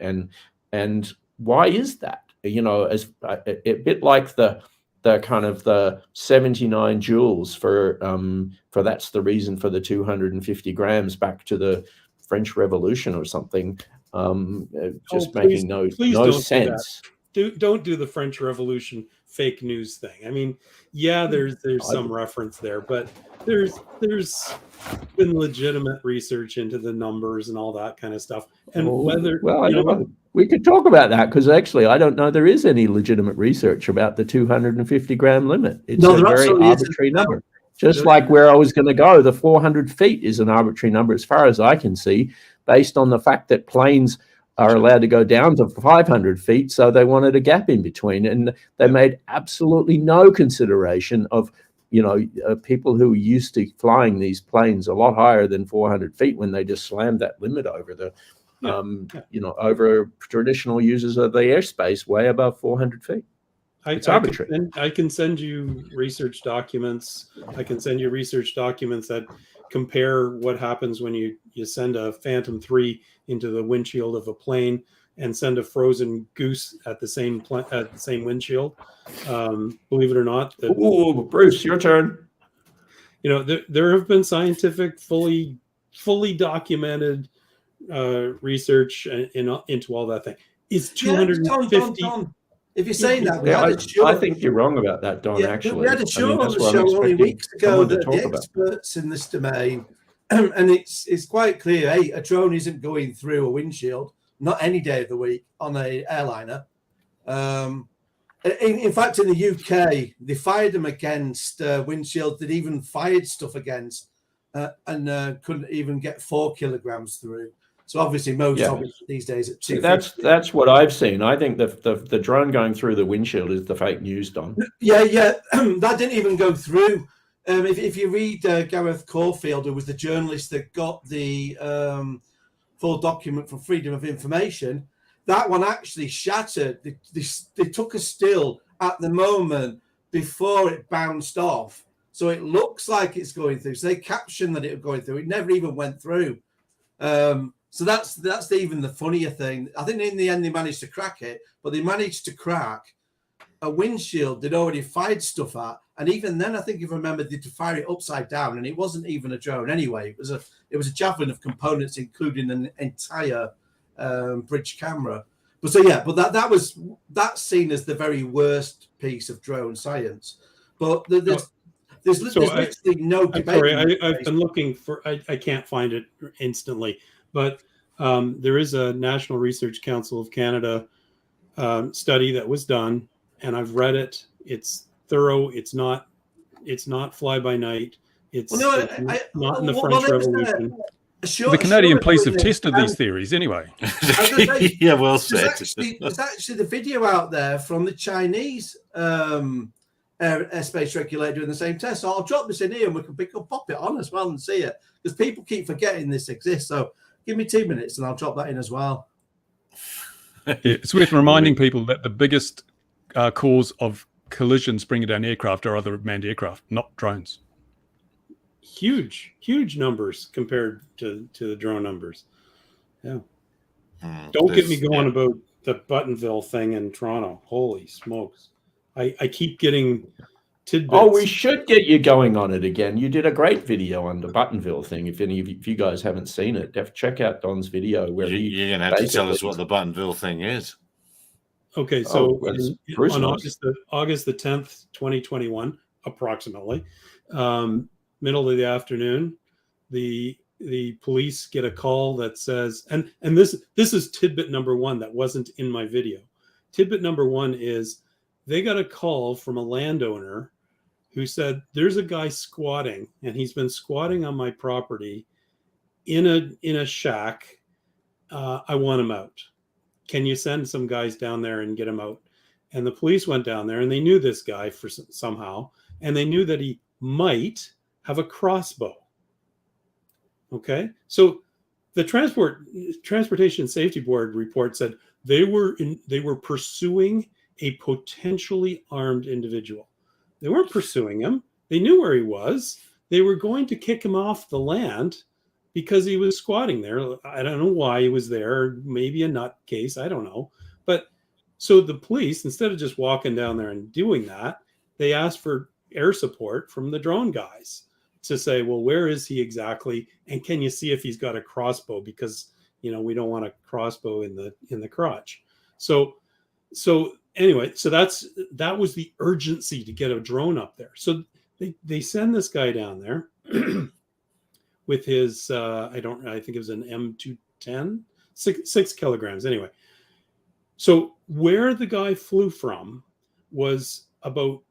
And why is that? As a bit like the kind of the 79 joules for that's the reason for the 250 grams back to the French Revolution or something. Making no sense. Don't do the French Revolution fake news thing. I mean, yeah, there's some reference there, but there's been legitimate research into the numbers and all that kind of stuff. And we could talk about that, because actually I don't know there is any legitimate research about the 250 gram limit. It's a very arbitrary number. Just like where I was going to go, the 400 feet is an arbitrary number as far as I can see, based on the fact that planes are allowed to go down to 500 feet. So they wanted a gap in between, and they made absolutely no consideration of, people who are used to flying these planes a lot higher than 400 feet when they just slammed that limit over over traditional users of the airspace way above 400 feet. It's arbitrary. I can send you research documents. I can send you research documents that compare what happens when you send a Phantom 3 into the windshield of a plane and send a frozen goose at the same windshield. Believe it or not. Bruce, your turn. There have been scientific, fully documented research into all that thing. Is 250? Don. If you're saying that, I think you're wrong about that, Don. Actually, we had a show on the show only weeks ago that the experts in this domain, and it's quite clear. A drone isn't going through a windshield, not any day of the week on an airliner. In fact, in the UK, they fired them against windshields that even fired stuff against, and couldn't even get 4 kilograms through. So obviously, most these days at 2. That's what I've seen. I think the drone going through the windshield is the fake news, Don. Yeah, that didn't even go through. If you read Gareth Caulfield, who was the journalist that got the full document from Freedom of Information, that one actually shattered. They took a still at the moment before it bounced off, so it looks like it's going through. So they captioned that it was going through. It never even went through. So that's even the funnier thing. I think in the end they managed to crack it, but they managed to crack a windshield they'd already fired stuff at, and even then, I think if I remember, they would fire it upside down, and it wasn't even a drone anyway. It was a javelin of components, including an entire bridge camera. But so yeah, but that's seen as the very worst piece of drone science. But there's literally no I'm debate. sorry, I've been looking for. I can't find it instantly, but there is a National Research Council of Canada study that was done, and I've read it. It's thorough. It's not fly by night. It's, not in the French Revolution. The Canadian police have tested these theories anyway. Yeah, well said. There's actually the video out there from the Chinese airspace regulator doing the same test. So I'll drop this in here and we can pop it on as well and see it, because people keep forgetting this exists. So give me 2 minutes and I'll drop that in as well. It's worth reminding people that the biggest cause of collisions bringing down aircraft are other manned aircraft, not drones. Huge numbers compared to the drone numbers. Yeah. Don't get me going about the Buttonville thing in Toronto. Holy smokes. I keep getting tidbits. Oh, we should get you going on it again. You did a great video on the Buttonville thing. If you guys haven't seen it, check out Don's video where you're going to have to tell us what the Buttonville thing is. Okay, so on August the 10th, 2021, approximately, middle of the afternoon, the police get a call that says, and this is tidbit number one that wasn't in my video. Tidbit number one is they got a call from a landowner who said, there's a guy squatting, and he's been squatting on my property in a shack. I want him out. Can you send some guys down there and get him out? And the police went down there, and they knew this guy somehow, and they knew that he might have a crossbow. Okay, so the Transportation Safety Board report said they were pursuing a potentially armed individual. They weren't pursuing him. They knew where he was. They were going to kick him off the land because he was squatting there. I don't know why he was there. Maybe a nutcase. I don't know. But so the police, instead of just walking down there and doing that, they asked for air support from the drone guys to say, well, where is he exactly? And can you see if he's got a crossbow? Because, we don't want a crossbow in the crotch. So anyway, so that was the urgency to get a drone up there. So they send this guy down there with his, I think it was an M210, 6 kilograms. Anyway, so where the guy flew from was about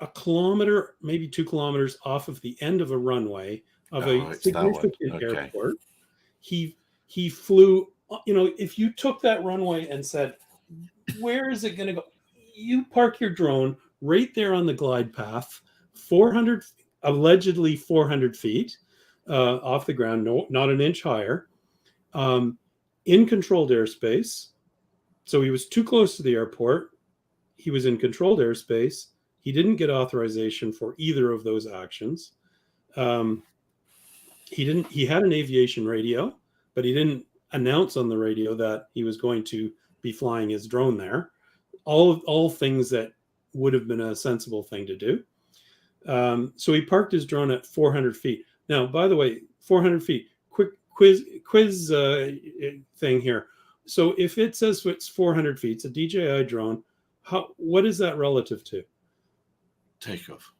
a kilometer, maybe 2 kilometers off of the end of a runway of a significant airport. He flew, if you took that runway and said, where is it going to go? You park your drone right there on the glide path, allegedly 400 feet off the ground, not an inch higher, in controlled airspace. So he was too close to the airport. He was in controlled airspace. He didn't get authorization for either of those actions. He had an aviation radio, but he didn't announce on the radio that he was going to be flying his drone there. All things that would have been a sensible thing to do. So he parked his drone at 400 feet. Now, by the way, 400 feet, quick quiz thing here. So if it says it's 400 feet, it's a DJI drone, what is that relative to? Takeoff.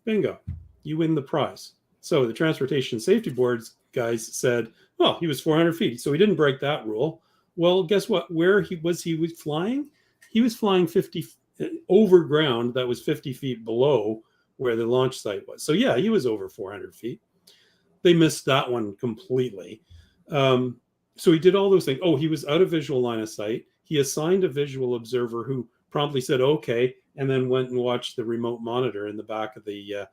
Bingo. You win the prize. So the Transportation Safety Board's guys said, well, he was 400 feet, so he didn't break that rule. Well, guess what? Where he was flying? He was flying 50 over ground that was 50 feet below where the launch site was. So yeah, he was over 400 feet. They missed that one completely. So he did all those things. Oh, he was out of visual line of sight. He assigned a visual observer who promptly said, okay, and then went and watched the remote monitor in the back of the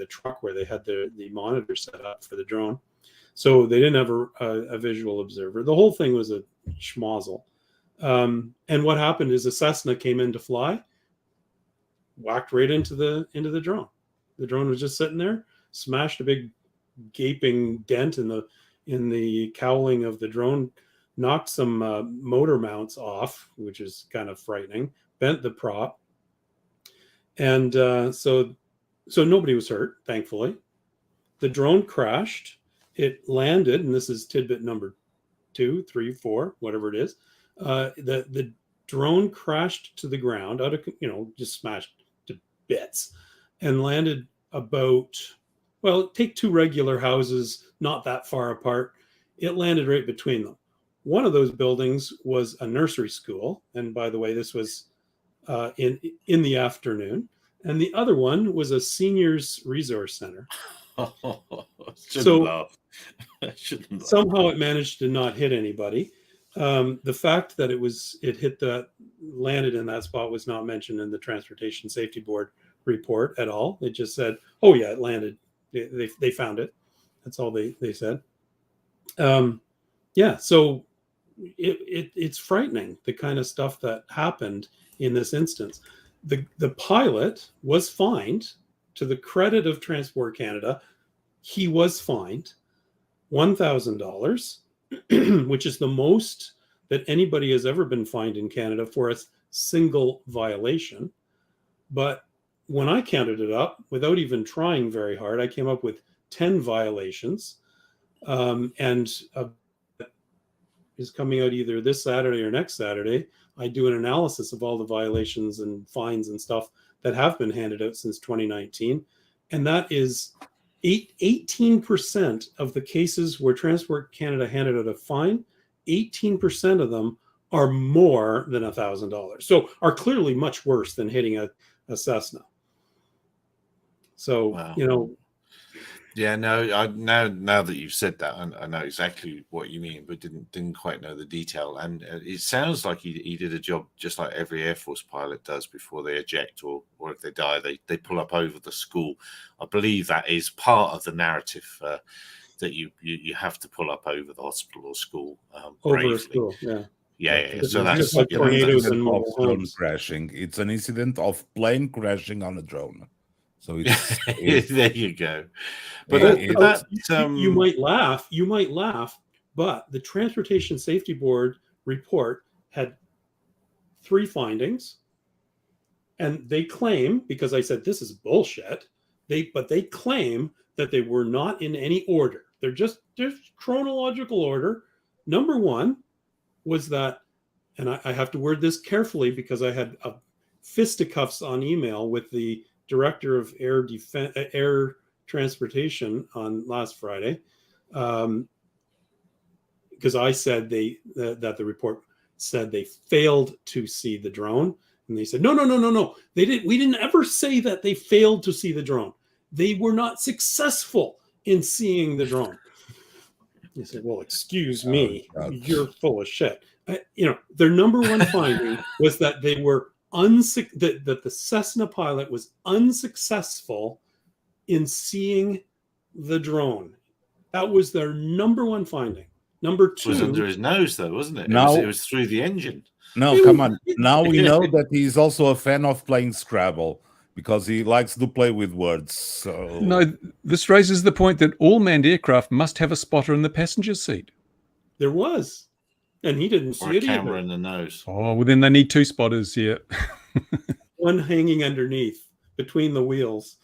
truck where they had the monitor set up for the drone. So they didn't have a visual observer. The whole thing was a schmozzle. And what happened is a Cessna came in to fly, whacked right into the drone. The drone was just sitting there, smashed a big gaping dent in in the cowling of the drone, knocked some motor mounts off, which is kind of frightening, bent the prop. And so nobody was hurt, thankfully. The drone crashed. It landed, and this is tidbit number 2, 3, 4, whatever it is. The drone crashed to the ground, out of, just smashed to bits, and landed about, well, take 2 regular houses, not that far apart. It landed right between them. One of those buildings was a nursery school, and by the way, this was in the afternoon, and the other one was a seniors resource center. Shouldn't laugh. Somehow it managed to not hit anybody. The fact that it landed in that spot was not mentioned in the Transportation Safety Board report at all. It just said, "Oh yeah, it landed. They found it." That's all they said. Yeah, so it's frightening, the kind of stuff that happened in this instance. The pilot was fined. To the credit of Transport Canada, he was fined $1,000, which is the most that anybody has ever been fined in Canada for a single violation. But when I counted it up, without even trying very hard, I came up with 10 violations, and is coming out either this Saturday or next Saturday. I do an analysis of all the violations and fines and stuff that have been handed out since 2019. And that is 18% of the cases where Transport Canada handed out a fine, 18% of them are more than $1,000. So are clearly much worse than hitting a Cessna. So, Wow. Yeah, no, now that you've said that, I know exactly what you mean, but didn't quite know the detail. And it sounds like he did a job just like every Air Force pilot does before they eject, or if they die, they pull up over the school. I believe that is part of the narrative, that you have to pull up over the hospital or school over bravely. a school. Yeah. Yeah. Just So that's like tornadoes that's- and mobile of drone homes. crashing. It's an incident of plane crashing on a drone. So it's there you go. But You might laugh, but the Transportation Safety Board report had 3 findings, and they claim, because I said this is bullshit, they claim that they were not in any order. They're just chronological order. Number 1 was that, and I have to word this carefully because I had fisticuffs on email with the Director of Air Transportation on last Friday, because I said that the report said they failed to see the drone, and they said no, they didn't. We didn't ever say that they failed to see the drone. They were not successful in seeing the drone. They said, "Well, excuse me, you're full of shit." Their number 1 finding was that they were that the Cessna pilot was unsuccessful in seeing the drone. That was their number 1 finding. Number 2 it was under his nose, though, wasn't it? Now- It was through the engine. No, come on. Now we know that he's also a fan of playing Scrabble because he likes to play with words. So No, this raises the point that all manned aircraft must have a spotter in the passenger seat. there was, and he didn't Or see a it camera either. in the nose. Oh, well, then they need 2 spotters here. One hanging underneath between the wheels.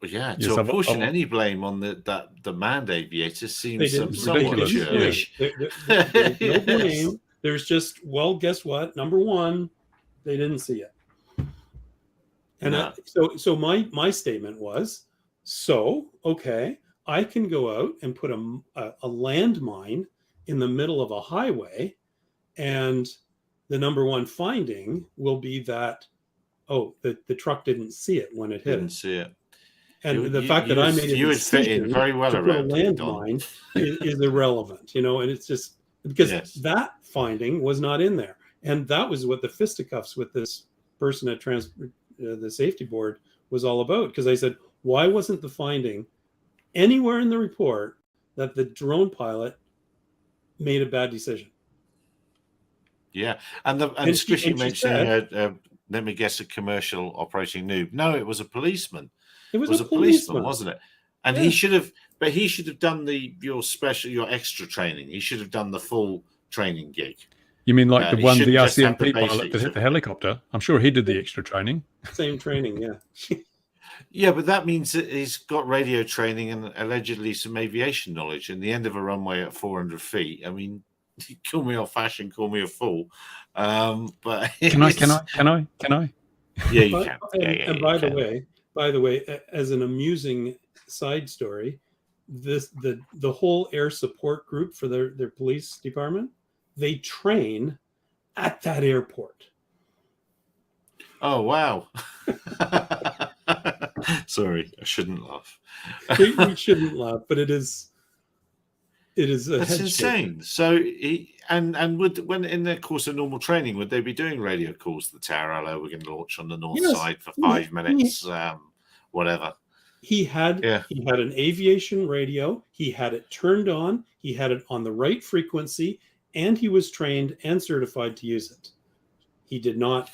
Well, yeah, Yes, to I've- apportion I've- any blame on the manned aviators They seems didn't somewhat ridiculous. churlish. There's no Yes. blame. There's just, well, guess what? Number 1, they didn't see it. And No. so my statement was, okay, I can go out and put a landmine in the middle of a highway, and the number 1 finding will be that, the truck didn't see it when it hit Didn't it. see it. And You- the you- fact that you I would- made a you would fit in decision very well to put a around it, Don. landmine is irrelevant, and it's just because Yes. that finding was not in there, and that was what the fisticuffs with this person at the safety board was all about. Because I said, why wasn't the finding anywhere in the report that the drone pilot made a bad decision? Yeah, and And she- Squishy and she mentioning, let me guess, a commercial operating noob. No, it was a policeman. It It was was a a policeman, policeman. wasn't it? And Yeah. he should have But he should have done your extra training. He should have done the full training gig. You mean like He the shouldn't just have the RCMP pilot that basics. hit the helicopter? I'm sure he did the extra training. Same training, yeah. Yeah, but that means that he's got radio training and allegedly some aviation knowledge. And the end of a runway at 400 feet, I mean, call me old fashioned, call me a fool. But Can I? Yeah, you But- can. And by the way, as an amusing side story, the whole air support group for their police department, they train at that airport. Oh wow. Sorry, I shouldn't laugh. We shouldn't laugh, but it is a That's head shaker. insane. So when in the course of normal training, would they be doing radio calls to the tower? Hello, we're going to launch on the north Yes. side for 5 minutes, whatever. He had Yeah. an aviation radio. He had it turned on. He had it on the right frequency, and he was trained and certified to use it. He did not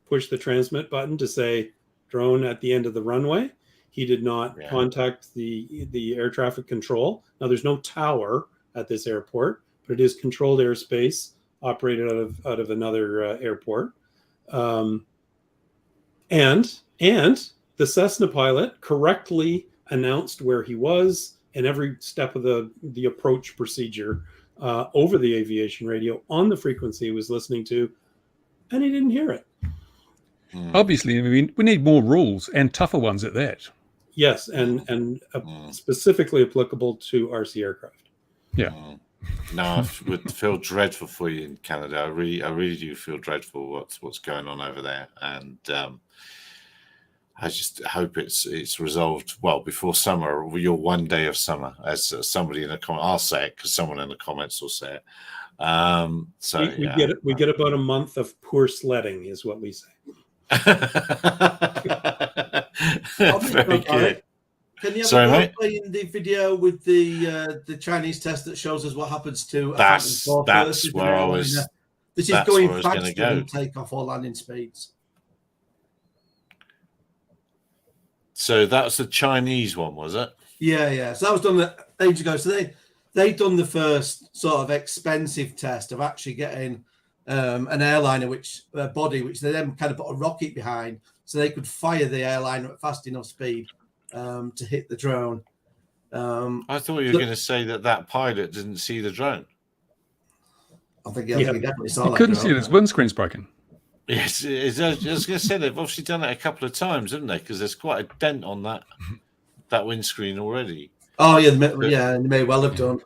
push the transmit button to say drone at the end of the runway. He did not Yeah. contact the air traffic control. Now there's no tower at this airport, but it is controlled airspace operated out of another airport. And the Cessna pilot correctly announced where he was and every step of the approach procedure over the aviation radio on the frequency he was listening to, and he didn't hear it. Obviously, I mean, we need more rules and tougher ones at that. Yes, and specifically applicable to RC aircraft. Yeah. No, I would feel dreadful for you in Canada. I really do feel dreadful what's going on over there, and I just hope it's resolved well before summer, or your one day of summer, as somebody in a comment. I'll say it because someone in the comments will say it. We get about a month of poor sledding, is what we say. Very good. Can you have Sorry, a mate? play in the video with the Chinese test that shows us what happens to a That's Phantom 4 versus an where I was. airliner? This is that's going where I was gonna faster go. than takeoff or landing speeds. So that's the Chinese one, was it? Yeah. So that was done ages ago. So they'd done the first sort of expensive test of actually getting an airliner body, which they then kind of put a rocket behind, so they could fire the airliner at fast enough speed to hit the drone. I thought you were going to say that pilot didn't see the drone. I think he definitely saw You that. couldn't drone. see it. His windscreen's broken. Yes, I was going to say they've obviously done it a couple of times, haven't they? Because there's quite a dent on that windscreen already. Oh yeah, they may well have done.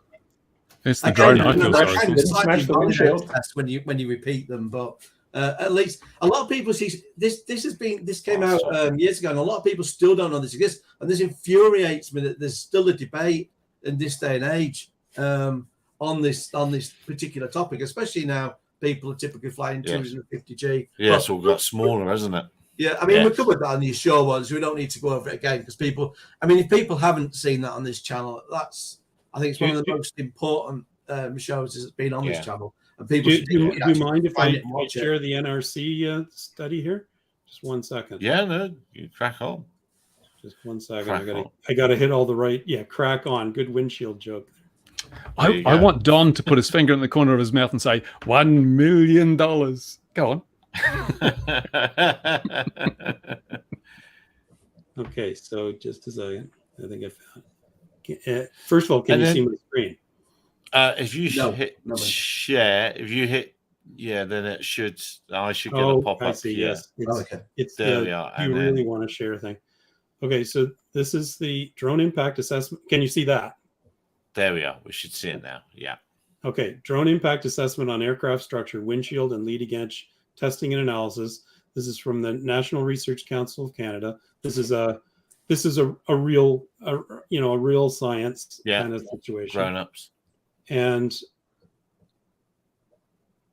It's the drone I feel They're sorry kind for. of slightly Smash the validated windshield. tests when you repeat them, but at least a lot of people see this. This came out years ago, and a lot of people still don't know this exists, and this infuriates me that there's still a debate in this day and age on this particular topic, especially now. People are typically flying Yes. 250G. Yeah, it's Well, all got smaller, hasn't it? yeah, I mean, Yeah. we covered that on the show once. We don't need to go over it again because if people haven't seen that on this channel, I think it's one of the most important shows that's been on this Yeah. channel. And people Do should you actually mind if find I it and watch it. share the NRC study here? Just 1 second. Yeah, no, you crack on. Just 1 second. Crack I gotta hit all the right. Yeah, crack on. Good windshield joke. There you I go. want Don to put his finger in the corner of his mouth and say $1 million. Go on. Okay, so just a second. I think I found. First of all, can And you then- see my screen? If you No, hit no, mate. share, if you hit, then it should. I should get a Oh, pop I up see. here. Yes, Oh, okay. it's There we are. Do you And really then, want to share a thing? Okay, so this is the drone impact assessment. Can you see that? there we are. We should see it now. Yeah. Okay, drone impact assessment on aircraft structure, windshield and leading edge testing and analysis. This is from the National Research Council of Canada. This is a real science Yeah. kind of situation. Grown ups. And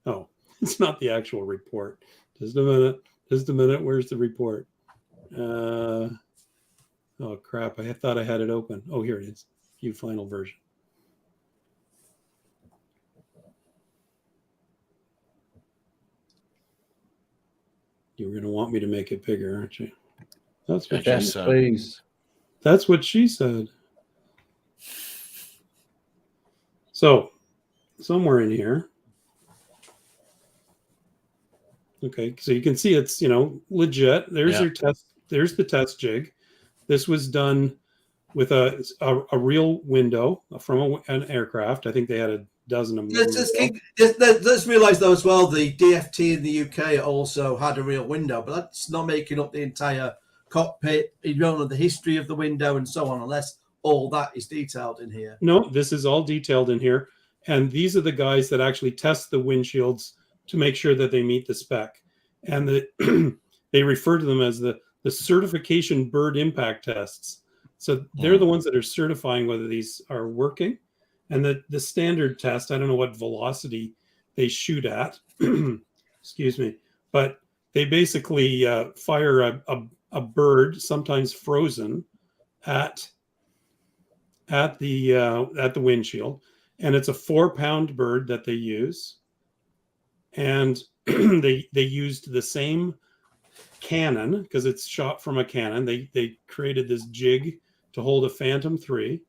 oh, it's not the actual report. Just a minute. Where's the report? Oh crap! I thought I had it open. Oh, here it is. View final version. You're going to want me to make it bigger, aren't you? That's what Okay, she Yes, so- please. That's what she said. So somewhere in here. Okay, so you can see it's, legit. There's your test. There's the test jig. This was done with a real window from an aircraft. I think they had a dozen of them. Let's realize though as well, the DFT in the UK also had a real window, but that's not making up the entire cockpit. You don't know the history of the window and so on, unless all that is detailed in here. No, this is all detailed in here. And these are the guys that actually test the windshields to make sure that they meet the spec. And they refer to them as the certification bird impact tests. So they're the ones that are certifying whether these are working. And the standard test, I don't know what velocity they shoot at, excuse me, but they basically fire a bird, sometimes frozen, at the windshield, and it's a 4-pound bird that they use, and they used the same cannon because it's shot from a cannon. They created this jig to hold a Phantom 3,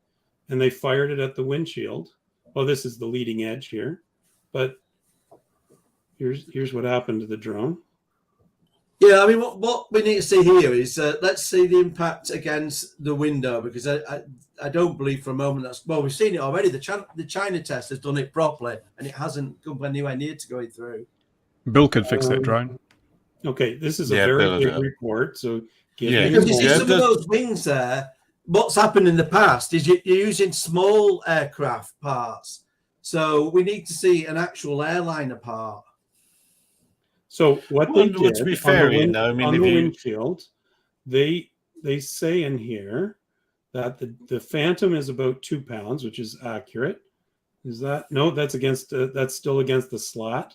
and they fired it at the windshield. Well, this is the leading edge here, but here's what happened to the drone. Yeah, I mean, what we need to see here is let's see the impact against the window, because I don't believe for a moment we've seen it already. The China test has done it properly, and it hasn't come anywhere near to going through. Bill could fix that drone. Okay, this is a very big report, so because you see some of those wings there. What's happened in the past is you're using small aircraft parts, so we need to see an actual airliner part. So what they did to be fair, on the windshield, they say in here that the Phantom is about 2 pounds, which is accurate. Is that no? That's against that's still against the slat.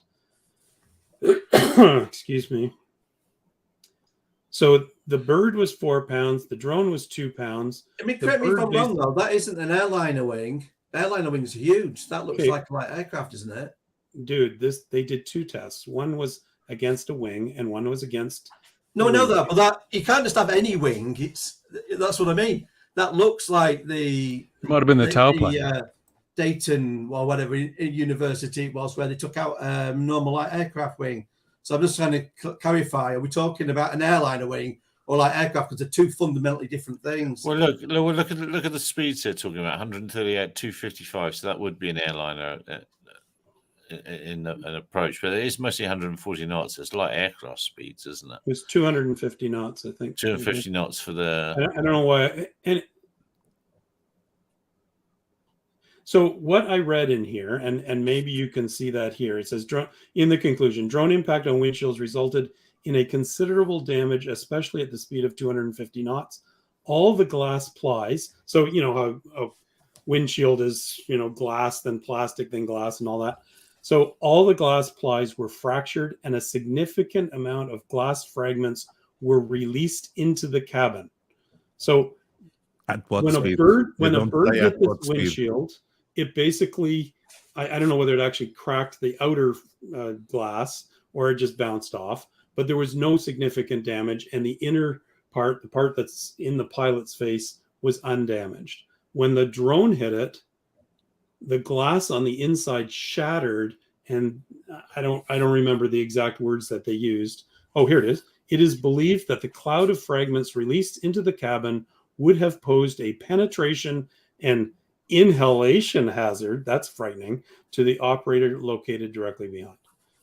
Excuse me. So the bird was 4 pounds. The drone was 2 pounds. I mean, correct me if I'm wrong though. That isn't an airliner wing. Airliner wings are huge. That looks like a light aircraft, isn't it? Dude, they did 2 tests. One was against a wing, and one was against. No, I know that, but that you can't just have any wing. That's what I mean. That looks like it might have been the tailplane. Dayton or whatever university it was, where they took out normal light aircraft wing. So I'm just trying to clarify: are we talking about an airliner wing or light aircraft? Because they're two fundamentally different things. Well, look at the speeds they're talking about: 138, 255. So that would be an airliner in an approach, but it is mostly 140 knots. It's light aircraft speeds, isn't it? It was 250 knots, I think. 250 knots for the. I don't know why. So what I read in here, and maybe you can see that here, it says in the conclusion, drone impact on windshields resulted in a considerable damage, especially at the speed of 250 knots. All the glass plies. So you know how a windshield is, glass, then plastic, then glass, and all that. So all the glass plies were fractured, and a significant amount of glass fragments were released into the cabin. So at what when speed? When a bird hit this windshield, it basically, I don't know whether it actually cracked the outer glass or it just bounced off, but there was no significant damage, and the inner part, the part that's in the pilot's face, was undamaged. When the drone hit it, the glass on the inside shattered, and I don't remember the exact words that they used. Oh, here it is. It is believed that the cloud of fragments released into the cabin would have posed a penetration and inhalation hazard, that's frightening, to the operator located directly behind.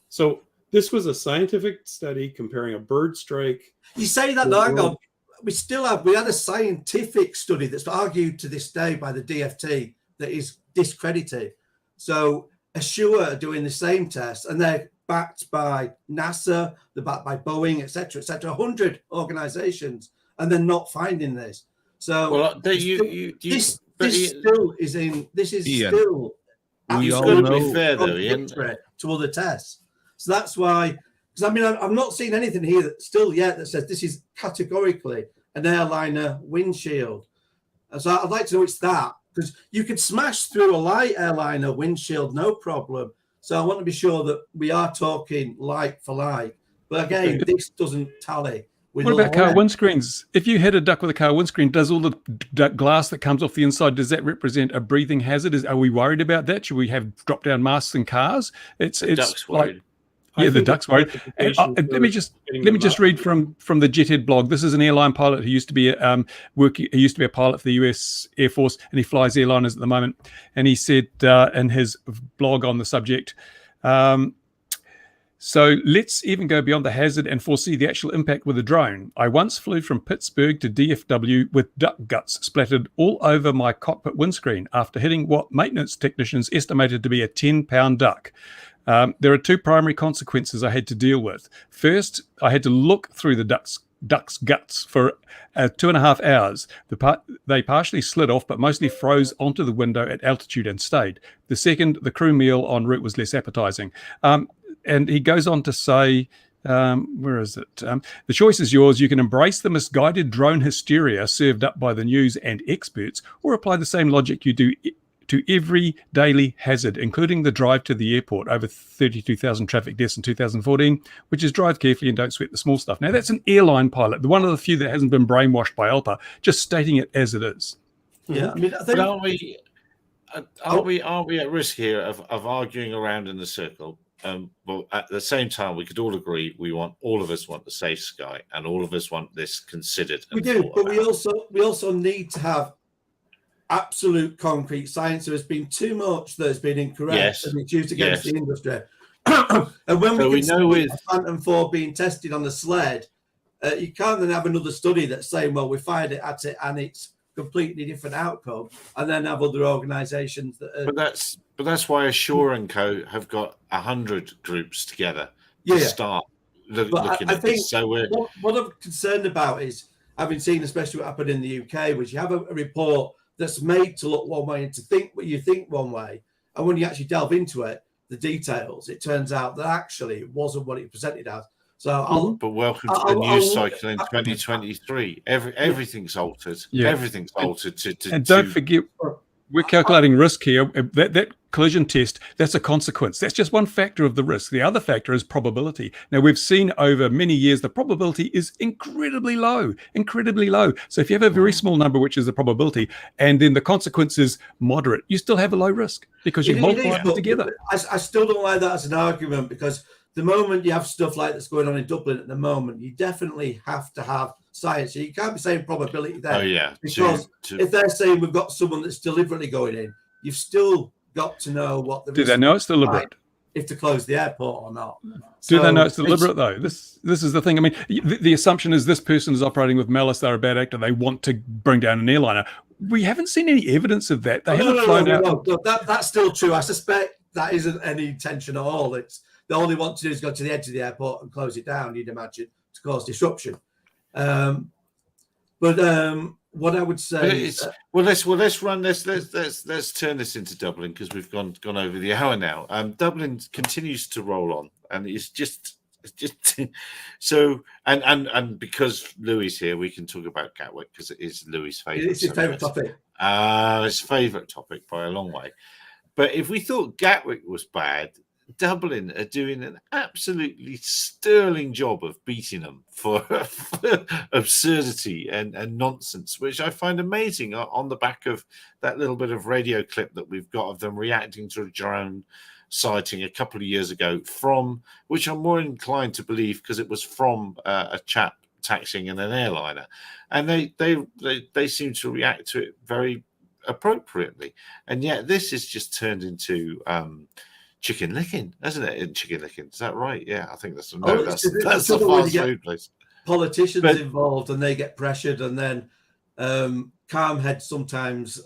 So this was a scientific study comparing a bird strike. You say that, Nargo. We had a scientific study that's argued to this day by the DFT that is discredited. So Assure are doing the same test, and they're backed by NASA, they're backed by Boeing, etc., 100 organizations, and they're not finding this. So well, this still is in. This is Ian, still. we all to know be fair, though, Ian. To other tests. So that's why. Because I mean, I've not seen anything here that says this is categorically an airliner windshield. And so I'd like to know it's that, because you could smash through a light airliner windshield, no problem. So I want to be sure that we are talking like for like. But again, this doesn't tally. with What all about car that. windscreens? If you hit a duck with a car windscreen, does all the glass that comes off the inside, does that represent a breathing hazard? Are we worried about that? Should we have drop-down masks in cars? It's Duck's like, worried. I yeah, the think duck's it's worried. justification Let for me just getting let me them just up. read from the Jethead blog. This is an airline pilot who used to be he used to be a pilot for the US Air Force, and he flies airliners at the moment. And he said in his blog on the subject, so let's even go beyond the hazard and foresee the actual impact with a drone. I once flew from Pittsburgh to DFW with duck guts splattered all over my cockpit windscreen after hitting what maintenance technicians estimated to be a 10-pound duck. There are two primary consequences I had to deal with. First, I had to look through the duck's guts for 2.5 hours. They partially slid off, but mostly froze onto the window at altitude and stayed. The second, the crew meal en route was less appetizing. And he goes on to say, where is it? The choice is yours. You can embrace the misguided drone hysteria served up by the news and experts, or apply the same logic you do to every daily hazard, including the drive to the airport, over 32,000 traffic deaths in 2014, which is drive carefully and don't sweat the small stuff. Now, that's an airline pilot, the one of the few that hasn't been brainwashed by ALPA, just stating it as it is. Yeah, I mean, I But think aren't we at risk here of arguing around in the circle? But at the same time, we could all agree all of us want the safe sky, and all of us want this considered. we And do, thought but we about. also need to have absolute concrete science. There has been too much that has been incorrect Yes. and it's used against Yes. the industry. And when So we we can know see with- a Phantom 4 being tested on the sled, you can't then have another study that's saying, well, we fired it at it and it's completely different outcome, and then have other organisations that are, But that's why Assure and Co have got 100 groups together yeah. to start But looking I at think this. So we're what I'm concerned about is, having seen especially what happened in the UK, which you have a report that's made to look one way and to think what you think one way, and when you actually delve into it, the details, it turns out that actually it wasn't what it presented as. So But welcome to I'll- the I'll- news cycle in 2023. Everything's altered. Yeah. Everything's altered to And don't forget, we're calculating risk here. That collision test, that's a consequence. That's just one factor of the risk. The other factor is probability. Now, we've seen over many years the probability is incredibly low, incredibly low. So if you have a very small number, which is the probability, and then the consequence is moderate, you still have a low risk because you It multiply is, it but together. I still don't like that as an argument, because the moment you have stuff like that's going on in Dublin at the moment, you definitely have to have science. You can't be saying probability there. Oh yeah, Because if they're saying we've got someone that's deliberately going in, you've still got to know what the Do risk they know it's deliberate? if to close the airport or not. Do they know it's So deliberate though? This is the thing. I mean, the assumption is this person is operating with malice. They're a bad actor. They want to bring down an airliner. We haven't seen any evidence of that. They haven't flown out. No, that's still true. I suspect that isn't any intention at all. It's all they want to do is go to the edge of the airport and close it down, you'd imagine, to cause disruption. What I would say is, let's turn this into Dublin, because we've gone over the hour now. Dublin continues to roll on, and it's just so and because Louis here, we can talk about Gatwick because it is Louis' favourite. it's his favourite topic. His favourite topic by a long way. But if we thought Gatwick was bad, Dublin are doing an absolutely sterling job of beating them for absurdity and nonsense, which I find amazing on the back of that little bit of radio clip that we've got of them reacting to a drone sighting a couple of years ago, from which I'm more inclined to believe because it was from a chap taxiing in an airliner, and they seem to react to it very appropriately, and yet this is just turned into chicken licking, hasn't it? In chicken licking, is that right? Yeah, I think that's that's the fast food place. Politicians involved, and they get pressured, and then calm heads sometimes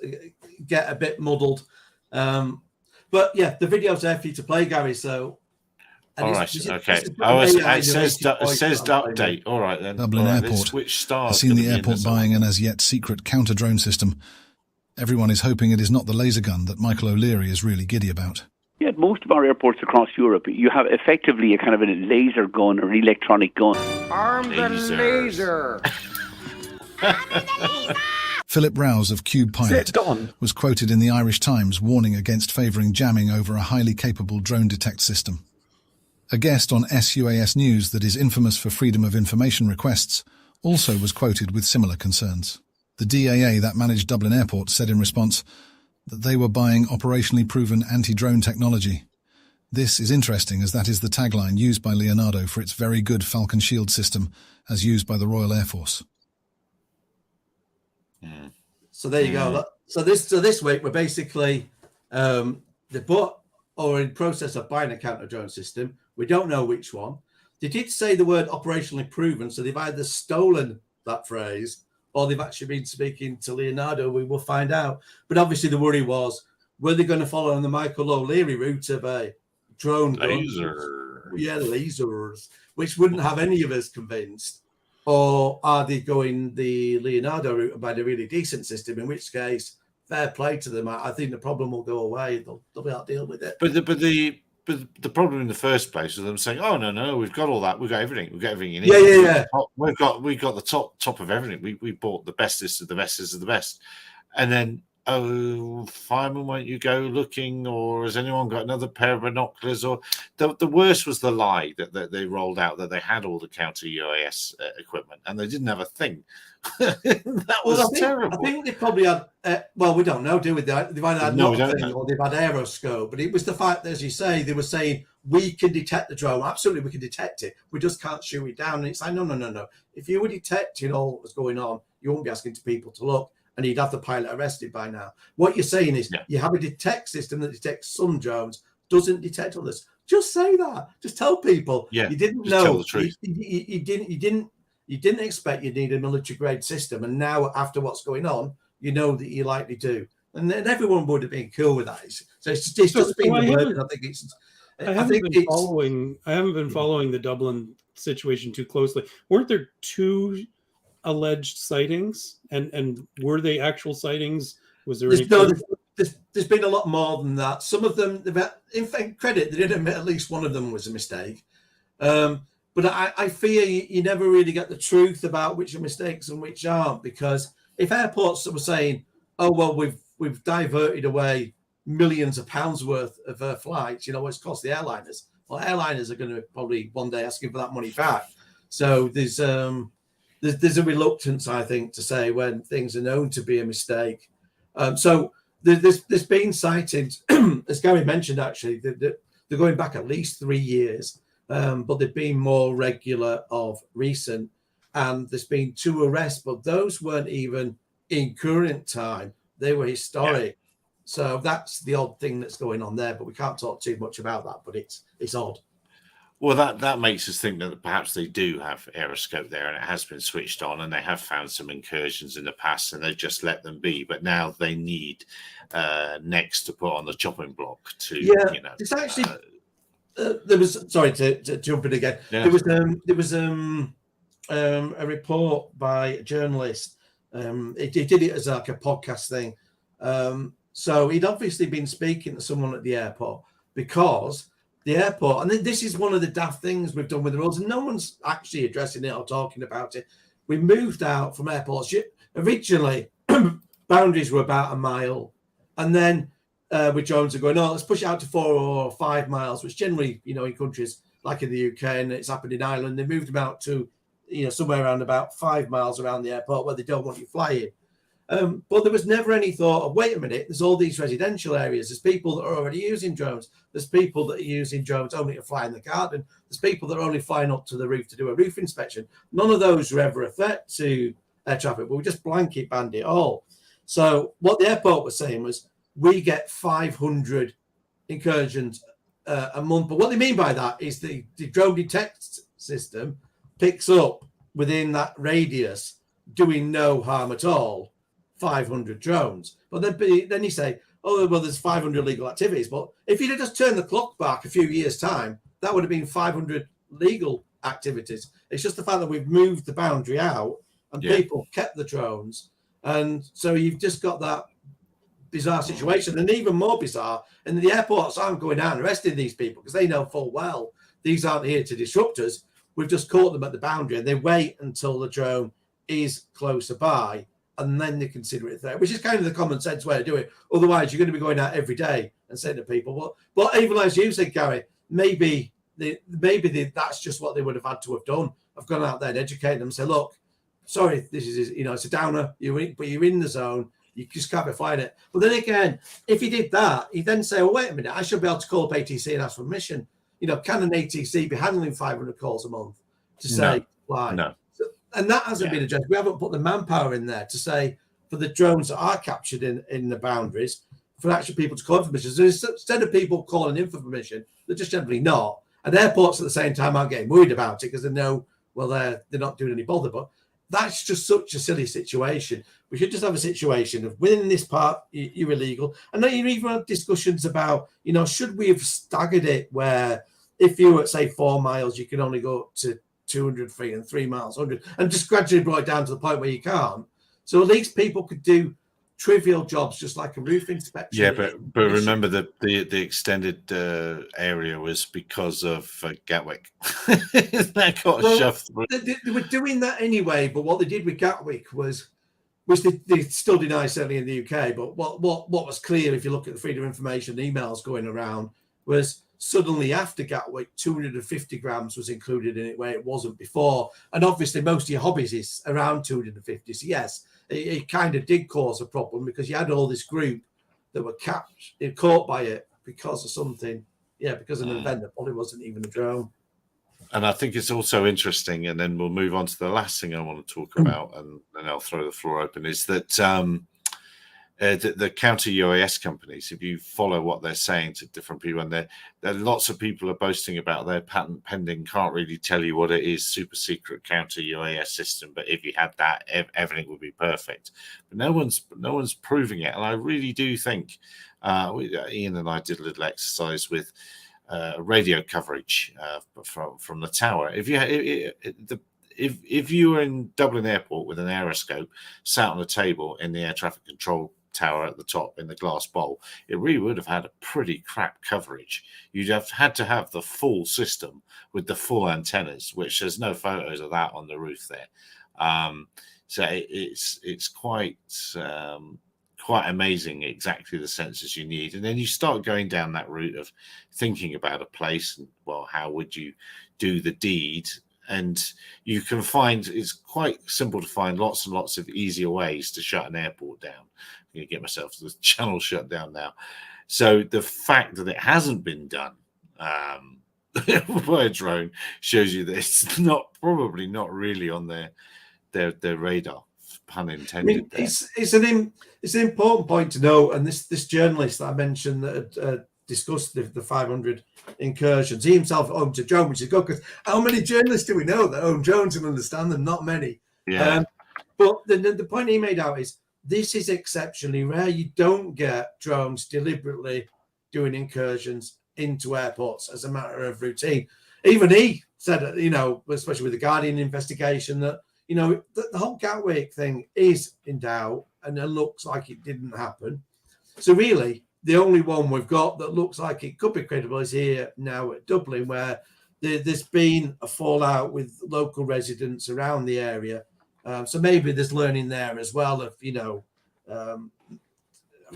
get a bit muddled. But yeah, the video's there for you to play, Gary. So, all right, okay. It says update. All right then. Dublin Airport. I've seen the airport buying an as yet secret counter drone system. Everyone is hoping it is not the laser gun that Michael O'Leary is really giddy about. Yeah, at most of our airports across Europe, you have effectively a kind of a laser gun or electronic gun. Arm the laser! Philip Rouse of Cube Pilot was quoted in the Irish Times warning against favouring jamming over a highly capable drone detect system. A guest on SUAS News that is infamous for freedom of information requests also was quoted with similar concerns. The DAA that managed Dublin Airport said in response that they were buying operationally proven anti-drone technology. This is interesting, as that is the tagline used by Leonardo for its very good Falcon Shield system as used by the Royal Air Force. So there you go. So this week we're basically they bought or in process of buying a counter drone system. We don't know which one. They did say the word operationally proven, so they've either stolen that phrase or they've actually been speaking to Leonardo. We will find out. But obviously the worry was, were they going to follow on the Michael O'Leary route of a drone Laser. Lasers, which wouldn't have any of us convinced? Or are they going the Leonardo route and buy a really decent system, in which case, fair play to them. I think the problem will go away. They'll be able to deal with it. But the problem in the first place was them saying, "Oh no, we've got all that. We've got everything. We've got everything you need. Yeah. We've got the top of everything. We bought the bestest of the bestest of the best." And then, oh, fireman, won't you go looking? Or has anyone got another pair of binoculars? Or the worst was the lie that they rolled out, that they had all the counter UAS equipment and they didn't have a thing. That was terrible. I think they probably had. Well, we don't know, do we? They've either had nothing or they've had aeroscope. But it was the fact that, as you say, they were saying we can detect the drone. Absolutely, we can detect it. We just can't shoot it down. And it's like no. If you were detecting all that was going on, you wouldn't be asking people to look, and you'd have the pilot arrested by now. What you're saying is you have a detect system that detects some drones, doesn't detect others. Just say that. Just tell people. Yeah, you didn't know. Tell the truth. You didn't expect you'd need a military grade system, and now after what's going on, you know that you likely do, and then everyone would have been cool with that. So it's just been the word. I think it's. I haven't been following the Dublin situation too closely. Weren't there 2 alleged sightings, and were they actual sightings? Was there there's been a lot more than that. Some of them, in fact, credit, they did admit at least one of them was a mistake. But I fear you never really get the truth about which are mistakes and which aren't, because if airports were saying, "Oh well, we've diverted away millions of pounds worth of flights," what's cost the airliners? Well, airliners are going to probably one day asking for that money back. So there's a reluctance, I think, to say when things are known to be a mistake. So there's been sightings, as Gary mentioned, actually, they're going back at least 3 years. But they've been more regular of recent, and there's been 2 arrests, but those weren't even in current time. They were historic. Yeah. So that's the odd thing that's going on there, but we can't talk too much about that, but it's odd. Well, that makes us think that perhaps they do have aeroscope there, and it has been switched on, and they have found some incursions in the past, and they've just let them be. But now they need next to put on the chopping block to, it's actually... there was, sorry to jump in again. Yeah. There was a report by a journalist. He did it as like a podcast thing. So he'd obviously been speaking to someone at the airport, because the airport, and this is one of the daft things we've done with the rules, and no one's actually addressing it or talking about it. We moved out from airports. Originally, boundaries were about 1 mile, and then with drones are going, let's push it out to 4 or 5 miles, which generally, in countries like in the UK, and it's happened in Ireland, they moved them out to, somewhere around about 5 miles around the airport where they don't want you flying. But there was never any thought of, wait a minute, there's all these residential areas. There's people that are already using drones. There's people that are using drones only to fly in the garden. There's people that are only flying up to the roof to do a roof inspection. None of those were ever a threat to air traffic, but we just blanket banned it all. So what the airport was saying was, we get 500 incursions a month. But what they mean by that is the drone detect system picks up within that radius, doing no harm at all, 500 drones. But then you say, oh, well, there's 500 legal activities. But if you'd have just turned the clock back a few years' time, that would have been 500 legal activities. It's just the fact that we've moved the boundary out and people kept the drones. And so you've just got that bizarre situation, and even more bizarre, and the airports aren't going out and arresting these people because they know full well these aren't here to disrupt us. We've just caught them at the boundary, and they wait until the drone is closer by, and then they consider it a threat, which is kind of the common sense way to do it. Otherwise, you're going to be going out every day and saying to people, well, even as you said, Gary, maybe that's just what they would have had to have done. I've gone out there and educated them and say, look, sorry, this is, it's a downer, but you're in the zone. You just can't be flying it. But then again, if he did that, he'd then say, well, wait a minute, I should be able to call up ATC and ask for permission. Can an ATC be handling 500 calls a month to say fly? No. So, and that hasn't been addressed. We haven't put the manpower in there to say for the drones that are captured in the boundaries, for actual people to call in for permission. So instead of people calling in for permission, they're just generally not. And airports at the same time aren't getting worried about it because they know, well, they're not doing any bother. But that's just such a silly situation. We should just have a situation of within this part, you're illegal. And then you even have discussions about, should we have staggered it where if you were at, say, 4 miles, you can only go up to 200 feet and 3 miles, 100, and just gradually brought it down to the point where you can't. So at least people could do trivial jobs just like a roof inspection. Yeah, but remember that the extended area was because of Gatwick. That got shoved through. They were doing that anyway, but what they did with Gatwick was they still deny, certainly in the UK, but what was clear if you look at the freedom of information emails going around was suddenly after Gatwick 250 grams was included in it where it wasn't before. And obviously most of your hobbies is around 250. So yes, it kind of did cause a problem because you had all this group that were caught by it because of something, because of an event that probably wasn't even a drone. And I think it's also interesting, and then we'll move on to the last thing I want to talk about, and then I'll throw the floor open, is that the counter UAS companies, if you follow what they're saying to different people, and there lots of people are boasting about their patent pending, can't really tell you what it is, super secret counter UAS system, but if you had that, everything would be perfect. But no one's proving it, and I really do think Ian and I did a little exercise with radio coverage from the tower. If you were in Dublin Airport with an aeroscope sat on a table in the air traffic control tower at the top in the glass bowl, it really would have had a pretty crap coverage. You'd have had to have the full system with the full antennas, which there's no photos of that on the roof there. So it's quite amazing exactly the sensors you need. And then you start going down that route of thinking about a place and, well, how would you do the deed? And you can find, it's quite simple to find lots and lots of easier ways to shut an airport down. I'm going to get myself to the channel shut down now. So the fact that it hasn't been done by a drone shows you that it's probably not really on their radar, pun intended. I mean, it's an important point to know. And this journalist that I mentioned that had discussed the 500 incursions, he himself owns a drone, which is good because how many journalists do we know that own drones and understand them? Not many. Yeah. But the point he made out is this is exceptionally rare. You don't get drones deliberately doing incursions into airports as a matter of routine. Even he said, especially with the Guardian investigation, that the whole Gatwick thing is in doubt and it looks like it didn't happen. So really, the only one we've got that looks like it could be credible is here now at Dublin, where there's been a fallout with local residents around the area. So maybe there's learning there as well of,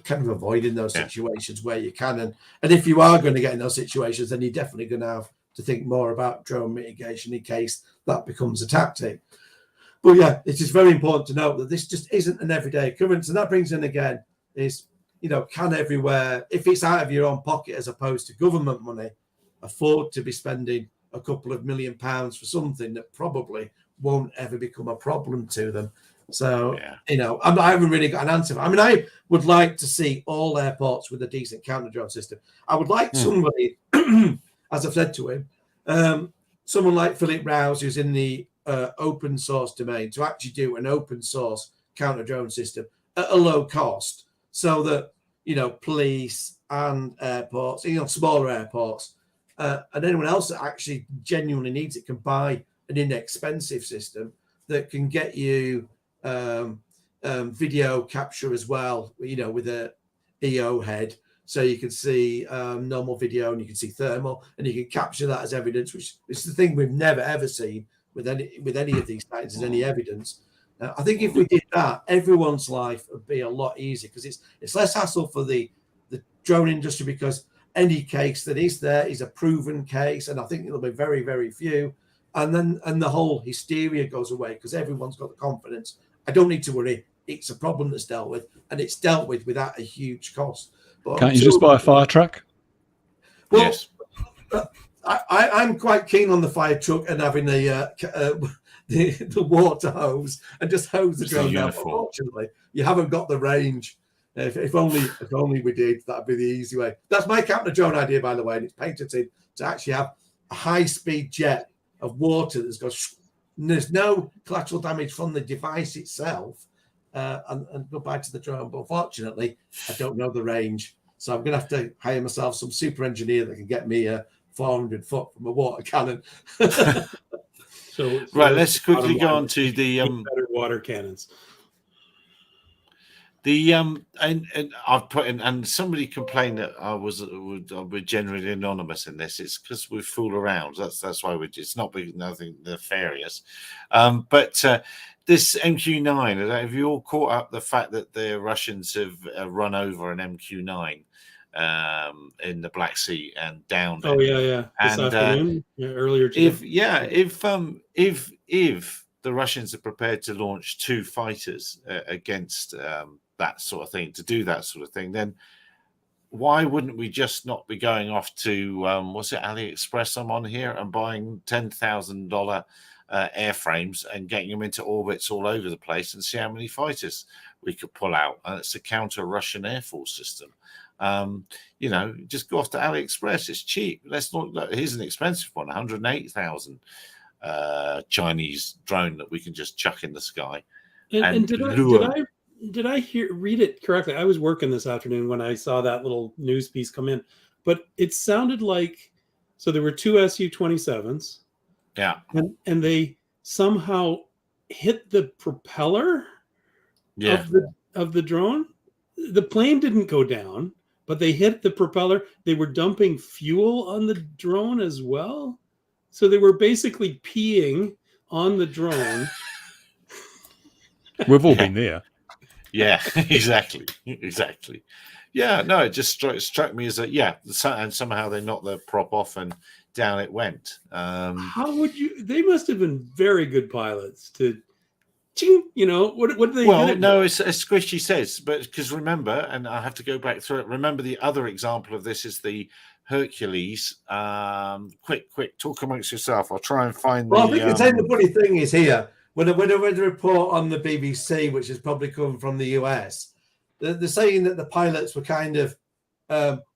kind of avoiding those situations where you can. And if you are going to get in those situations, then you're definitely going to have to think more about drone mitigation in case that becomes a tactic. But yeah, it is very important to note that this just isn't an everyday occurrence. And that brings in again is, can everywhere, if it's out of your own pocket as opposed to government money, afford to be spending a couple of £1 million for something that probably won't ever become a problem to them? So, I haven't really got an answer. I mean, I would like to see all airports with a decent counter drone system. I would like somebody, as I've said to him, someone like Philip Rouse, who's in the open source domain, to actually do an open source counter drone system at a low cost so that, police and airports, smaller airports, and anyone else that actually genuinely needs it can buy an inexpensive system that can get you video capture as well, with a EO head, so you can see normal video and you can see thermal and you can capture that as evidence, which is the thing we've never ever seen with any of these sites as any evidence. I think if we did that, everyone's life would be a lot easier because it's less hassle for the drone industry because any case that is there is a proven case, and I think there'll be very, very few. And the whole hysteria goes away because everyone's got the confidence. I don't need to worry. It's a problem that's dealt with, and it's dealt with without a huge cost. But Can't you just buy a fire truck? Well, Yes. I'm quite keen on the fire truck and having the water hose and just hose the It's a drone down. uniform. Unfortunately, you haven't got the range. If only we did, that'd be the easy way. That's my counter drone idea, by the way, and it's patented to actually have a high-speed jet of water that's got. And there's no collateral damage from the device itself, and go back to the drone. But unfortunately, I don't know the range, so I'm going to have to hire myself some super engineer that can get me 400 foot from a water cannon. So Right, let's quickly bottom go line on is to the better water cannons. and I've put in, and somebody complained that we're generally anonymous in this. It's because we fool around. That's why it's not nothing nefarious. But this MQ-9, have you all caught up the fact that the Russians have run over an MQ-9 in the Black Sea and downed it? Oh yeah. This And, afternoon, earlier today. If the Russians are prepared to launch 2 fighters against that sort of thing, to do that sort of thing, then why wouldn't we just not be going off to what's it, AliExpress? I'm on here and buying $10,000 airframes and getting them into orbits all over the place and see how many fighters we could pull out. And it's a counter Russian Air Force system. Just go off to AliExpress. It's cheap. Let's not. Here's an expensive one, 108,000 Chinese drone that we can just chuck in the sky. And did I read it correctly? I was working this afternoon when I saw that little news piece come in, but it sounded like there were 2 Su-27s. Yeah. And they somehow hit the propeller of the drone. The plane didn't go down, but they hit the propeller. They were dumping fuel on the drone as well. So they were basically peeing on the drone. We've all been there. Yeah, exactly. Yeah, no, it just struck me as and somehow they knocked the prop off and down it went. How would you? They must have been very good pilots to, what do they? Well, no, as Squishy says, but because remember, and I have to go back through it. Remember, the other example of this is the Hercules. Quick, talk amongst yourself. I'll try and find. Well, I think the funny thing is here. When I read a report on the BBC, which is probably coming from the US, they're saying that the pilots were kind of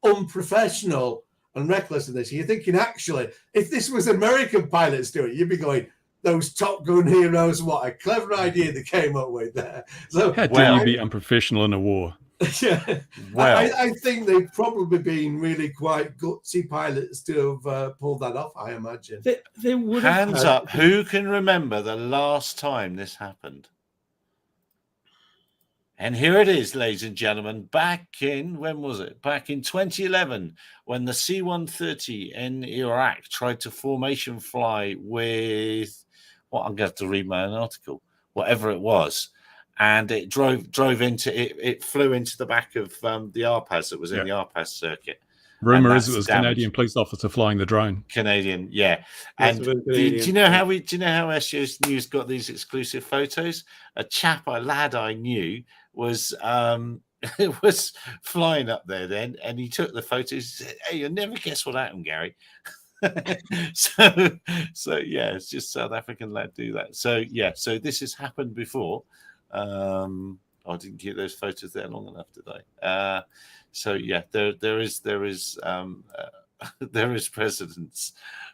unprofessional and reckless in this. You're thinking, actually, if this was American pilots doing it, you'd be going, those Top Gun heroes, what a clever idea they came up with there. So, How dare you be unprofessional in a war? Yeah, well, I think they've probably been really quite gutsy pilots to have pulled that off, I imagine. They would have hands up. Who can remember the last time this happened? And here it is, ladies and gentlemen. When was it? Back in 2011, when the C-130 in Iraq tried to formation fly with I'm going to have to read my own article, whatever it was. And it drove into it. It flew into the back of the RPAS that was in the RPAS circuit. Rumor is it was a Canadian police officer flying the drone. Canadian, yeah. And do you know how SGS News got these exclusive photos? A lad I knew was was flying up there then, and he took the photos. He said, "Hey, you'll never guess what happened, Gary." so yeah, it's just South African lad do that. So so this has happened before. I didn't get those photos there long enough today. So yeah, there is there is precedence,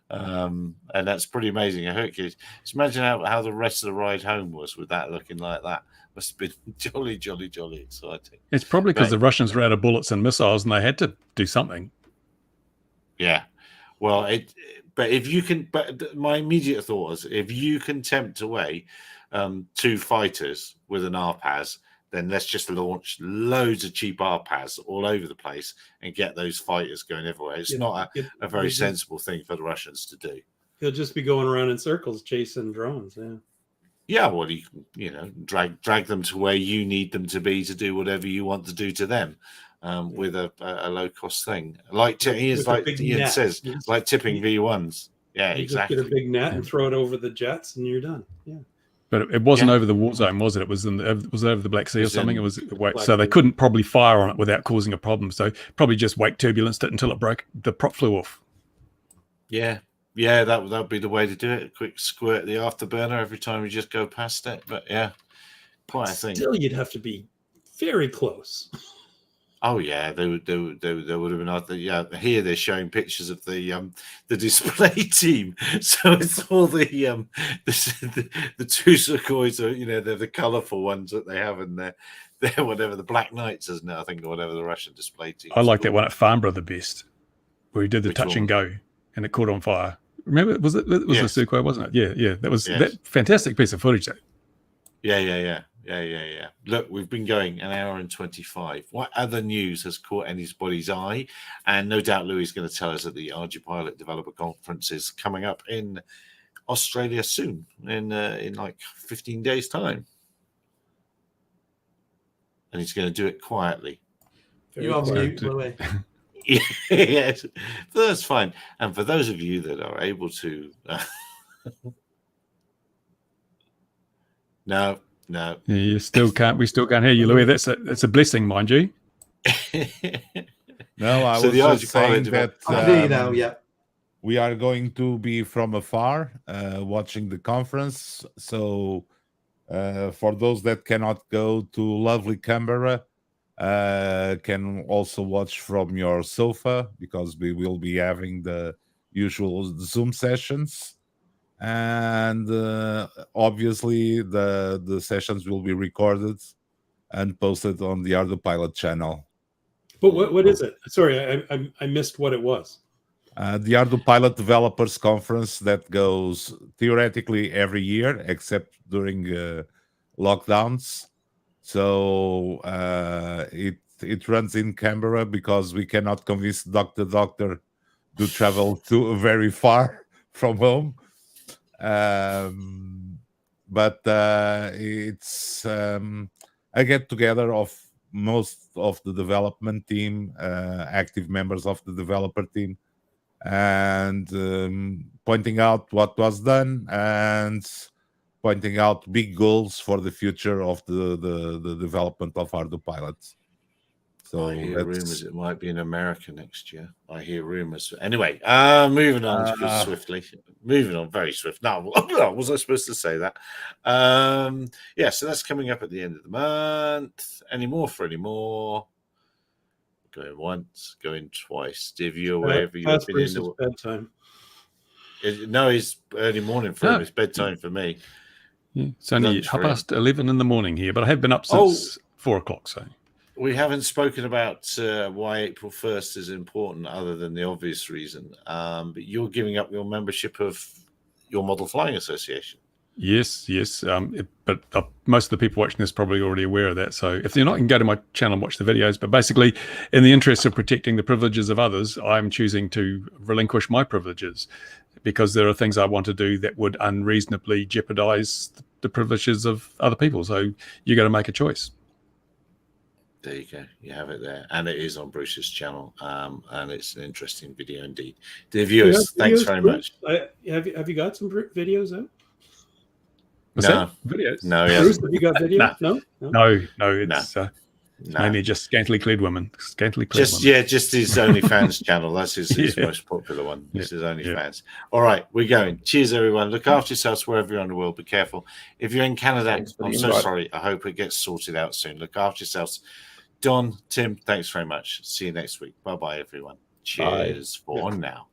and that's pretty amazing. A Hercules. Just imagine how the rest of the ride home was with that looking like that. Must have been jolly exciting. It's probably because the Russians ran out of bullets and missiles, and they had to do something. Yeah, well, but if you can, but my immediate thought is if you can tempt away 2 fighters with an RPAS, then let's just launch loads of cheap RPAS all over the place and get those fighters going everywhere. It's not a very sensible thing for the Russians to do. He'll just be going around in circles chasing drones. Yeah. Yeah, well, you drag them to where you need them to be to do whatever you want to do to them. with a low cost thing. Like Ian net. says, like tipping V1s. Yeah, You exactly. just get a big net and throw it over the jets, and you're done. Yeah. But it wasn't over the war zone, was it? It was was it over the Black Sea or something? in It was Black so they Sea. couldn't probably fire on it without causing a problem. So probably just wake turbulenced it until it broke. The prop flew off. Yeah, that would be the way to do it. A quick squirt the afterburner every time you just go past it. But yeah, quite a thing. Still, you'd have to be very close. Oh yeah, they would have been out there. Yeah, here they're showing pictures of the display team. So it's all the two Sukhois, are they're the colourful ones that they have in there. They're whatever the Black Knights, isn't it? I think, or whatever the Russian display team. I like that one at Farnborough the best, where he did the Which touch one? and go, and it caught on fire. Remember, it was Yes. the Sukhoi, wasn't it? Yeah. That was Yes. that fantastic piece of footage. That Yeah. Look, we've been going an hour and 25. What other news has caught anybody's eye? And no doubt Louis is going to tell us that the RG Pilot Developer Conference is coming up in Australia soon, in like 15 days' time. And he's going to do it quietly. You're on mute, Louis. Yes, that's fine. And for those of you that are able to... No. yeah, we still can't hear you, Louis. That's a blessing, mind you. No, I So was the just RG saying Pilot that I can hear you now, yeah. we are going to be from afar watching the conference. So for those that cannot go to lovely Canberra, can also watch from your sofa, because we will be having the usual Zoom sessions. And obviously the sessions will be recorded and posted on the Art of Pilot channel. But what is it? Sorry, I missed what it was. The Art of Pilot Developers Conference that goes theoretically every year, except during lockdowns. So it runs in Canberra because we cannot convince Dr. to travel too very far from home. But it's a get together of most of the development team, active members of the developer team, and pointing out what was done and pointing out big goals for the future of the development of Ardo pilots. So I hear that's- rumors it might be in America next year. I hear rumors. Anyway, moving on swiftly. Moving on very swift. No, was I supposed to say that? Yeah, so that's coming up at the end of the month. Any more for any more? Going once, going twice. Steve, you wherever you've Past been in Bruce's bedtime. No, it's early morning for him. It's bedtime for me. Yeah, it's only Lunch for 11:30 in the morning here, but I have been up since 4 o'clock. So We haven't spoken about why April 1st is important, other than the obvious reason. But you're giving up your membership of your Model Flying Association. yes. But most of the people watching this are probably already aware of that. So if they're not, you can go to my channel and watch the videos. But basically, in the interest of protecting the privileges of others, I'm choosing to relinquish my privileges, because there are things I want to do that would unreasonably jeopardize the privileges of other people. So you got to make a choice. There you go. You have it there. And it is on Bruce's channel. And it's an interesting video indeed. Dear viewers, thanks very much. Have you got some videos out? What's No. that? Videos? No, Bruce, yes. have you got videos? No. No, it's No. mainly just scantily clad women. Scantily clad women. Just his OnlyFans channel. That's his Yeah. most popular one. This is Yeah. OnlyFans. All right, we're going. Cheers, everyone. Look after yourselves wherever you're in the world. Be careful. If you're in Canada, Thanks for the I'm so invite. sorry. I hope it gets sorted out soon. Look after yourselves. Don, Tim, thanks very much. See you next week. Bye-bye, everyone. Cheers for now.